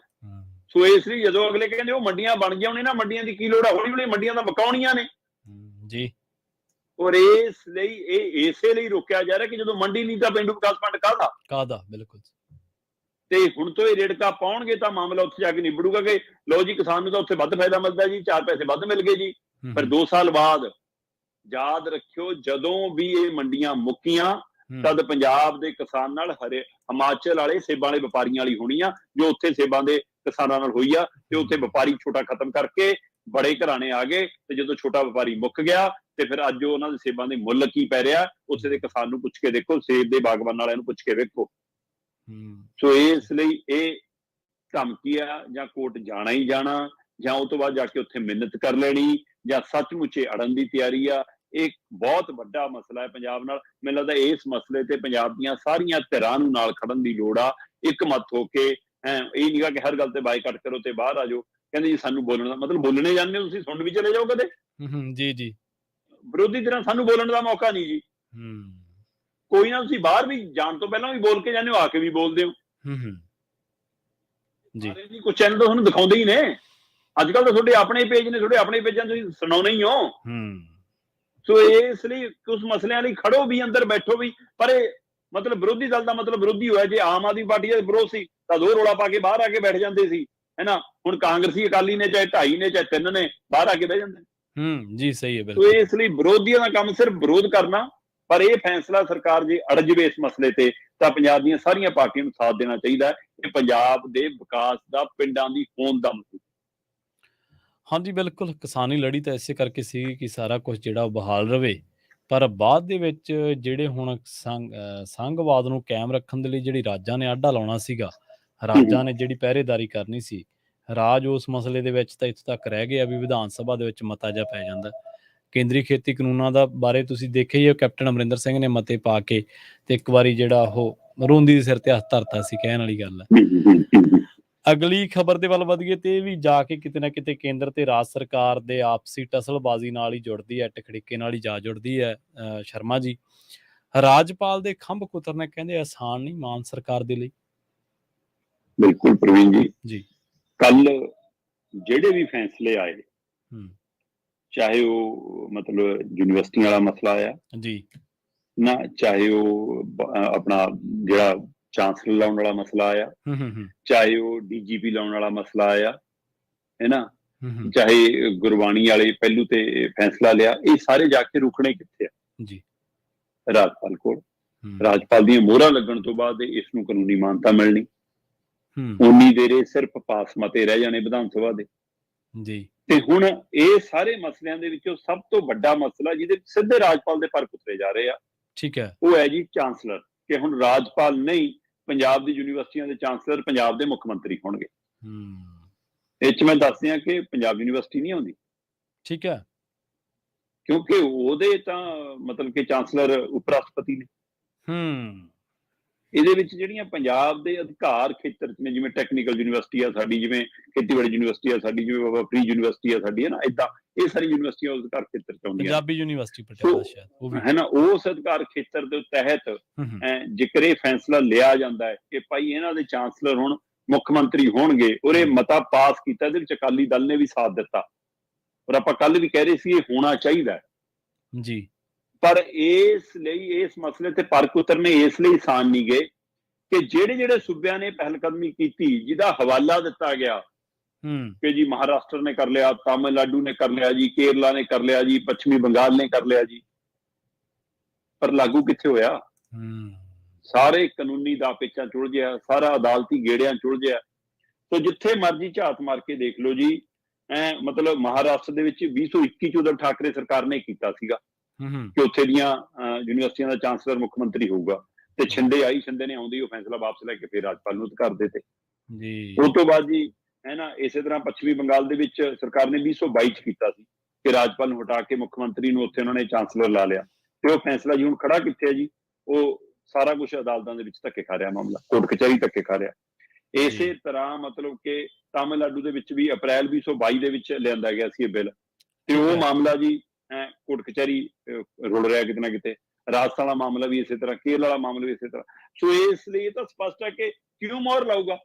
ਸੋ ਇਸ ਲਈ ਜਦੋਂ ਅਗਲੇ ਕਹਿੰਦੇ ਉਹ ਮੰਡੀਆਂ ਬਣ ਗਈਆਂ, ਉਹਨਾਂ ਮੰਡੀਆਂ ਦੀ ਕੀ ਲੋੜ ਹੈ? ਹੌਲੀ ਹੌਲੀ ਮੰਡੀਆਂ ਤਾਂ ਮਕਾਉਣੀਆਂ ਨੇ ਜੀ। ਔਰ ਇਸ ਲਈ ਇਹ ਇਸੇ ਲਈ ਰੋਕਿਆ ਜਾ ਰਿਹਾ ਕਿ ਜਦੋਂ ਮੰਡੀ ਨਹੀਂ ਤਾਂ ਪੇਂਡੂ ਵਿਕਾਸ ਫੰਡ ਕਾਹਦਾ? ਬਿਲਕੁਲ। ਤੇ ਹੁਣ ਤੋਂ ਇਹ ਰੇੜਕਾ ਪਾਉਣਗੇ ਤਾਂ ਮਾਮਲਾ ਉੱਥੇ ਜਾ ਕੇ ਨਿਬੜੂਗਾ ਕਿ ਲਓ ਜੀ, ਕਿਸਾਨ ਨੂੰ ਤਾਂ ਉੱਥੇ ਵੱਧ ਫਾਇਦਾ ਮਿਲਦਾ ਜੀ, 4 ਪੈਸੇ ਵੱਧ ਮਿਲ ਗਏ ਜੀ। ਪਰ 2 ਸਾਲ ਬਾਅਦ ਯਾਦ ਰੱਖਿਓ, ਜਦੋਂ ਵੀ ਇਹ ਮੰਡੀਆਂ ਮੁੱਕੀਆਂ ਤਦ ਪੰਜਾਬ ਦੇ ਕਿਸਾਨ ਨਾਲ ਹਿਮਾਚਲ ਵਾਲੇ ਸੇਬਾਂ ਵਾਲੇ ਵਪਾਰੀਆਂ ਵਾਲੀ ਹੋਣੀ ਆ, ਜੋ ਉੱਥੇ ਸੇਬਾਂ ਦੇ ਕਿਸਾਨਾਂ ਨਾਲ ਹੋਈ ਆ। ਤੇ ਉੱਥੇ ਵਪਾਰੀ ਛੋਟਾ ਖਤਮ ਕਰਕੇ ਬੜੇ ਘਰਾਣੇ ਆ ਗਏ, ਤੇ ਜਦੋਂ ਛੋਟਾ ਵਪਾਰੀ ਮੁੱਕ ਗਿਆ ਤੇ ਫਿਰ ਅੱਜ ਉਹਨਾਂ ਦੇ ਸੇਬਾਂ ਦੇ ਮੁੱਲ ਕੀ ਪੈ ਰਿਹਾ, ਉੱਥੇ ਦੇ ਕਿਸਾਨ ਨੂੰ ਪੁੱਛ ਕੇ ਦੇਖੋ, ਸੇਬ ਦੇ ਬਾਗਬਾਨ ਵਾਲਿਆਂ ਨੂੰ ਪੁੱਛ ਕੇ ਵੇਖੋ। ਸੋ ਇਸ ਲਈ ਇਹ ਧਮਕੀ ਆ, ਜਾਂ ਕੋਰਟ ਜਾਣਾ ਹੀ ਜਾਣਾ, ਜਾਂ ਉਹ ਤੋਂ ਬਾਅਦ ਜਾ ਕੇ ਉੱਥੇ ਮਿੰਨਤ ਕਰ ਲੈਣੀ, ਜਾਂ ਸੱਚਮੁੱਚ ਅੜਨ ਦੀ ਤਿਆਰੀ ਆ। ਇਹ ਬਹੁਤ ਵੱਡਾ ਮਸਲਾ ਹੈ ਪੰਜਾਬ ਨਾਲ। ਮੈਨੂੰ ਲੱਗਦਾ ਇਸ ਮਸਲੇ ਤੇ ਪੰਜਾਬ ਦੀਆਂ ਸਾਰੀਆਂ ਧਿਰਾਂ ਨੂੰ ਨਾਲ ਖੜਨ ਦੀ ਲੋੜ ਆ, ਇੱਕ ਮਤ ਹੋ ਕੇ। ਇਹ ਨਹੀਂਗਾ ਕਿ ਹਰ ਗੱਲ ਤੇ ਬਾਈਕਾਟ ਕਰੋ ਤੇ ਬਾਹਰ ਆ ਜਾਓ। ਕਹਿੰਦੇ ਜੀ ਸਾਨੂੰ ਬੋਲਣ ਦਾ ਮਤਲਬ, ਬੋਲਣੇ ਜਾਂਦੇ ਹੋ ਤੁਸੀਂ, ਸੁਣ ਵੀ ਚਲੇ ਜਾਓ ਕਦੇ। ਜੀ। ਵਿਰੋਧੀ ਧਿਰਾਂ ਸਾਨੂੰ ਬੋਲਣ ਦਾ ਮੌਕਾ ਨਹੀਂ ਜੀ। ਕੋਈ ਨਾ, ਤੁਸੀਂ ਬਾਹਰ ਵੀ ਜਾਣ ਤੋਂ ਪਹਿਲਾਂ ਵੀ ਬੋਲ ਕੇ ਜਾਂਦੇ ਹੋ, ਆ ਕੇ ਵੀ ਬੋਲਦੇ ਹੋ ਜੀ। ਕੁਝ ਚੈਨਲ ਤਾਂ ਤੁਹਾਨੂੰ ਦਿਖਾਉਂਦੇ ਹੀ ਨੇ। ਅੱਜ ਕੱਲ ਤਾਂ ਤੁਹਾਡੇ ਆਪਣੇ ਪੇਜ ਨੇ, ਤੁਹਾਡੇ ਆਪਣੇ ਪੇਜਾਂ ਤੁਸੀਂ ਸੁਣਾਉਣੇ ਹੀ ਹੋ। ਸੋ ਇਸ ਲਈ ਕੁਝ ਮਸਲਿਆਂ ਲਈ ਖੜੋ ਵੀ, ਅੰਦਰ ਬੈਠੋ ਵੀ। ਪਰ ਇਹ ਮਤਲਬ ਵਿਰੋਧੀ ਦਲ ਦਾ ਮਤਲਬ ਵਿਰੋਧੀ ਹੋਇਆ। ਜੇ ਆਮ ਆਦਮੀ ਪਾਰਟੀ ਦਾ ਵਿਰੋਧ ਸੀ ਤਾਂ 2 ਰੌਲਾ ਪਾ ਕੇ ਬਾਹਰ ਆ ਕੇ ਬੈਠ ਜਾਂਦੇ ਸੀ, ਹੈਨਾ। ਹੁਣ ਕਾਂਗਰਸੀ ਅਕਾਲੀ ਨੇ, ਚਾਹੇ 2.5 ਨੇ, ਚਾਹੇ 3 ਨੇ, ਬਾਹਰ ਆ ਕੇ ਬਹਿ ਜਾਂਦੇ ਜੀ। ਸਹੀ ਹੈ, ਬਿਲਕੁਲ। ਸੋ ਇਸ ਲਈ ਵਿਰੋਧੀਆਂ ਦਾ ਕੰਮ ਸਿਰਫ ਵਿਰੋਧ ਕਰਨਾ। ਪਰ ਇਹ ਫੈਸਲਾ ਸਰਕਾਰ ਜੇ ਅੜ ਜਾਵੇ ਇਸ ਮਸਲੇ ਤੇ, ਤਾਂ ਪੰਜਾਬ ਦੀਆਂ ਸਾਰੀਆਂ ਪਾਰਟੀਆਂ ਨੂੰ ਸਾਥ ਦੇਣਾ ਚਾਹੀਦਾ ਹੈ। ਇਹ ਪੰਜਾਬ ਦੇ ਵਿਕਾਸ ਦਾ, ਪਿੰਡਾਂ ਦੀ ਹੋਂਦ ਦਾ ਮਸਲਾ। ਹਾਂਜੀ, ਬਿਲਕੁਲ। ਕਿਸਾਨੀ ਲੜੀ ਤਾਂ ਇਸੇ ਕਰਕੇ ਸੀ ਕਿ ਸਾਰਾ ਕੁਝ ਜਿਹੜਾ ਉਹ ਬਹਾਲ ਰਵੇ। ਪਰ ਬਾਅਦ ਦੇ ਵਿੱਚ ਜਿਹੜੇ ਹੁਣ ਸੰਘਵਾਦ ਨੂੰ ਕਾਇਮ ਰੱਖਣ ਦੇ ਲਈ ਜਿਹੜੀ ਰਾਜਾਂ ਨੇ ਆਡਾ ਲਾਉਣਾ ਸੀਗਾ, ਰਾਜਾਂ ਨੇ ਜਿਹੜੀ ਪਹਿਰੇਦਾਰੀ ਕਰਨੀ ਸੀ, ਰਾਜ ਉਸ ਮਸਲੇ ਦੇ ਵਿੱਚ ਤਾਂ ਇੱਥੋਂ ਤੱਕ ਰਹਿ ਗਏ ਆ ਵੀ ਵਿਧਾਨ ਸਭਾ ਦੇ ਵਿੱਚ ਮਤਾ ਜਿਹਾ ਪੈ ਜਾਂਦਾ। ਕੇਂਦਰੀ ਖੇਤੀ ਕਾਨੂੰਨਾਂ ਦਾ ਬਾਰੇ ਤੁਸੀਂ ਦੇਖਿਆ ਹੀ ਹੈ, ਕੈਪਟਨ ਅਮਰਿੰਦਰ ਸਿੰਘ ਨੇ ਮਤੇ ਪਾ ਕੇ ਤੇ ਇੱਕ ਵਾਰੀ ਜਿਹੜਾ ਉਹ ਰੋਂਦੀ ਦੇ ਸਿਰ ਤੇ ਹੱਥ ਧਰਤਾ ਸੀ, ਕਹਿਣ ਵਾਲੀ ਗੱਲ ਹੈ। ਅਗਲੀ ਖਬਰ ਦੇ ਵੱਲ ਵਧੀਏ ਤੇ ਇਹ ਵੀ ਜਾ ਕੇ ਕਿਤੇ ਨਾ ਕਿਤੇ ਕੇਂਦਰ ਤੇ ਰਾਜ ਸਰਕਾਰ ਦੇ ਆਪਸੀ ਟਸਲਬਾਜ਼ੀ ਨਾਲ ਹੀ ਜੁੜਦੀ ਹੈ, ਟਕੜੀਕੇ ਨਾਲ ਹੀ ਜਾ ਜੁੜਦੀ ਹੈ। ਸ਼ਰਮਾ ਜੀ, ਰਾਜਪਾਲ ਦੇ ਖੰਭ ਕੁਤਰਨੇ ਕਹਿੰਦੇ ਆਸਾਨ ਨਹੀਂ ਮਾਨ ਸਰਕਾਰ ਦੇ ਲਈ। ਬਿਲਕੁਲ ਪ੍ਰਵੀਨ ਜੀ, ਕੱਲ ਜਿਹੜੇ ਵੀ ਫੈਸਲੇ ਆਏ, ਚਾਹੇ ਉਹ ਮਤਲਬ ਯੂਨੀਵਰਸਿਟੀਆਂ ਵਾਲਾ ਮਸਲਾ ਆਇਆ ਜੀ ਨਾ, ਚਾਹੇ ਉਹ ਆਪਣਾ ਜਿਹੜਾ ਚਾਂਸਲਰ ਲਾਉਣ ਵਾਲਾ ਮਸਲਾ ਆਇਆ, ਚਾਹੇ ਉਹ ਡੀਜੀਪੀ ਲਾਉਣ ਵਾਲਾ ਮਸਲਾ ਆਇਆ, ਹੈ ਨਾ, ਚਾਹੇ ਗੁਰਬਾਣੀ ਵਾਲੇ ਪਹਿਲੂ ਤੇ ਫੈਸਲਾ ਲਿਆ, ਇਹ ਸਾਰੇ ਜਾ ਕੇ ਰੁਕਣੇ ਕਿੱਥੇ ਆ ਜੀ? ਰਾਜਪਾਲ ਕੋਲ। ਰਾਜਪਾਲ ਦੀਆਂ ਮੋਹਰਾਂ ਲੱਗਣ ਤੋਂ ਬਾਅਦ ਇਸ ਨੂੰ ਕਾਨੂੰਨੀ ਮਾਨਤਾ ਮਿਲਣੀ, ਉਨੀ ਦੇਰ ਇਹ ਸਿਰਫ ਪਾਸ ਮਤੇ ਰਹਿ ਜਾਣੇ ਵਿਧਾਨ ਸਭਾ ਦੇ ਜੀ। ਤੇ ਹੁਣ ਇਹ ਸਾਰੇ ਮਸਲਿਆਂ ਦੇ ਵਿੱਚੋਂ ਸਭ ਤੋਂ ਵੱਡਾ ਮਸਲਾ ਜਿਹਦੇ ਸਿੱਧੇ ਰਾਜਪਾਲ ਦੇ ਪਰ ਕੁਤਰੇ ਜਾ ਰਹੇ ਆ, ਠੀਕ ਹੈ, ਉਹ ਹੈ ਜੀ ਚਾਂਸਲਰ। ਕਿ ਹੁਣ ਰਾਜਪਾਲ ਨਹੀਂ, ਪੰਜਾਬ ਦੀ ਯੂਨੀਵਰਸਿਟੀਆਂ ਦੇ ਚਾਂਸਲਰ ਪੰਜਾਬ ਦੇ ਮੁੱਖ ਮੰਤਰੀ ਹੋਣਗੇ। ਇਹ 'ਚ ਮੈਂ ਦੱਸ ਦਿਆਂ ਕਿ ਪੰਜਾਬ ਯੂਨੀਵਰਸਿਟੀ ਨਹੀਂ ਆਉਂਦੀ, ਠੀਕ ਹੈ, ਕਿਉਂਕਿ ਉਹਦੇ ਤਾਂ ਮਤਲਬ ਕਿ ਚਾਂਸਲਰ ਉਪ ਰਾਸ਼ਟਰਪਤੀ ਨੇ। ਇਹਦੇ ਵਿੱਚ ਜਿਹੜੀਆਂ ਪੰਜਾਬ ਦੇ ਅਧਿਕਾਰ ਖੇਤਰ 'ਚ ਨੇ, ਜਿਵੇਂ ਟੈਕਨੀਕਲ ਯੂਨੀਵਰਸਿਟੀ ਆ ਸਾਡੀ, ਜਿਵੇਂ ਖੇਤੀਬਾੜੀ ਯੂਨੀਵਰਸਿਟੀ ਆ ਸਾਡੀ, ਜਿਵੇਂ ਬਾਬਾ ਫਰੀਦ ਯੂਨੀਵਰਸਿਟੀ ਆ ਸਾਡੀ, ਹੈ ਨਾ, ਏਦਾਂ ਇਹ ਸਾਰੀ ਯੂਨੀਵਰਸਿਟੀਆਂ ਉਸ ਅਧਿਕਾਰ ਖੇਤਰ 'ਚ ਆਉਂਦੀਆਂ ਪੰਜਾਬੀ ਯੂਨੀਵਰਸਿਟੀ ਸੋ ਪਟਿਆਲਾ ਸ਼ਾਇਦ ਉਹ ਵੀ। ਹੈ ਨਾ, ਉਸ ਅਧਿਕਾਰ ਖੇਤਰ ਦੇ ਤਹਿਤ ਹੂੰ ਜੇਕਰ ਇਹ ਫੈਸਲਾ ਲਿਆ ਜਾਂਦਾ ਹੈ ਕਿ ਭਾਈ ਇਹਨਾਂ ਦੇ ਚਾਂਸਲਰ ਹੁਣ ਮੁੱਖ ਮੰਤਰੀ ਹੋਣਗੇ, ਔਰ ਇਹ ਮਤਾ ਪਾਸ ਕੀਤਾ, ਇਹਦੇ ਵਿੱਚ ਅਕਾਲੀ ਦਲ ਨੇ ਵੀ ਸਾਥ ਦਿੱਤਾ, ਔਰ ਆਪਾਂ ਕੱਲ ਵੀ ਕਹਿ ਰਹੇ ਸੀ ਇਹ ਹੋਣਾ ਚਾਹੀਦਾ ਜੀ। ਪਰ ਇਸ ਲਈ ਇਸ ਮਸਲੇ ਤੇ ਪਰਖ ਉਤਰਨੇ ਇਸ ਲਈ ਆਸਾਨ ਨਹੀਂ ਗਏ ਕਿ ਜਿਹੜੇ ਸੂਬਿਆਂ ਨੇ ਪਹਿਲਕਦਮੀ ਕੀਤੀ, ਜਿਹਦਾ ਹਵਾਲਾ ਦਿੱਤਾ ਗਿਆ ਕਿ ਜੀ ਮਹਾਰਾਸ਼ਟਰ ਨੇ ਕਰ ਲਿਆ, ਤਾਮਿਲਨਾਡੂ ਨੇ ਕਰ ਲਿਆ ਜੀ, ਕੇਰਲਾ ਨੇ ਕਰ ਲਿਆ ਜੀ, ਪੱਛਮੀ ਬੰਗਾਲ ਨੇ ਕਰ ਲਿਆ ਜੀ, ਪਰ ਲਾਗੂ ਕਿੱਥੇ ਹੋਇਆ? ਸਾਰੇ ਕਾਨੂੰਨੀ ਦਾ ਪੇਚਾਂ ਚੁਲਝਿਆ, ਸਾਰਾ ਅਦਾਲਤੀ ਗੇੜਿਆਂ ਚੁਲਝਿਆ। ਸੋ ਜਿੱਥੇ ਮਰਜ਼ੀ ਝਾਤ ਮਾਰ ਕੇ ਦੇਖ ਲਓ ਜੀ, ਮਤਲਬ ਮਹਾਰਾਸ਼ਟਰ ਦੇ ਵਿੱਚ 2021 ਚ ਉद्धਵ ਠਾਕਰੇ ਸਰਕਾਰ ਨੇ ਕੀਤਾ ਸੀਗਾ ਕਿ ਉੱਥੇ ਦੀਆਂ ਯੂਨੀਵਰਸਿਟੀਆਂ ਦਾ ਚਾਂਸਲਰ ਮੁੱਖ ਮੰਤਰੀ ਹੋਊਗਾ, ਤੇ ਛਿੰਦੇ ਆਈ, ਛਿੰਦੇ ਨੇ ਆਉਂਦੀ ਉਹ ਫੈਸਲਾ ਵਾਪਸ ਲੈ ਕੇ ਫਿਰ ਰਾਜਪਾਲ ਨੂੰ ਅਧਿਕਾਰ ਦਿੱਤੇ ਜੀ। ਉਸ ਤੋਂ ਬਾਅਦ ਜੀ ਹੈ ਨਾ, ਇਸੇ ਤਰ੍ਹਾਂ ਪੱਛਮੀ ਬੰਗਾਲ ਦੇ ਵਿੱਚ ਸਰਕਾਰ ਨੇ 2022 ਚ ਕੀਤਾ ਸੀ ਕਿ ਰਾਜਪਾਲ ਨੂੰ ਹਟਾ ਕੇ ਮੁੱਖ ਮੰਤਰੀ ਨੂੰ ਉੱਥੇ ਉਹਨਾਂ ਨੇ ਚਾਂਸਲਰ ਲਾ ਲਿਆ, ਤੇ ਉਹ ਫੈਸਲਾ ਜੀ ਹੁਣ ਖੜਾ ਕਿੱਥੇ ਹੈ ਜੀ? ਉਹ ਸਾਰਾ ਕੁਝ ਅਦਾਲਤਾਂ ਦੇ ਵਿੱਚ ਧੱਕੇ ਖਾ ਰਿਹਾ, ਮਾਮਲਾ ਕੋਰਟ ਕਚਹਿਰੀ ਧੱਕੇ ਖਾ ਰਿਹਾ। ਇਸੇ ਤਰ੍ਹਾਂ ਮਤਲਬ ਕਿ ਤਾਮਿਲਨਾਡੂ ਦੇ ਵਿੱਚ ਵੀ ਅਪ੍ਰੈਲ 2022 ਦੇ ਵਿੱਚ ਲਿਆਂਦਾ ਗਿਆ ਸੀ ਇਹ ਬਿੱਲ, ਤੇ ਉਹ ਮਾਮਲਾ ਜੀ ਕੋਰਟ ਕਚਹਿਰੀ ਰੁਲ ਰਿਹਾ ਕਿਤੇ ਨਾ ਕਿਤੇ। ਰਾਜਸਥਾਨ ਵਾਲਾ ਮਾਮਲਾ ਵੀ ਇਸੇ ਤਰ੍ਹਾਂ, ਕੇਰਲ ਵਾਲਾ ਮਾਮਲਾ ਵੀ ਇਸੇ ਤਰ੍ਹਾਂ। ਸੋ ਇਸ ਲਈ ਇਹ ਤਾਂ ਸਪਸ਼ਟ ਹੈ ਕਿ ਕਿਉਂ ਮੋਹਰ ਲਾਊਗਾ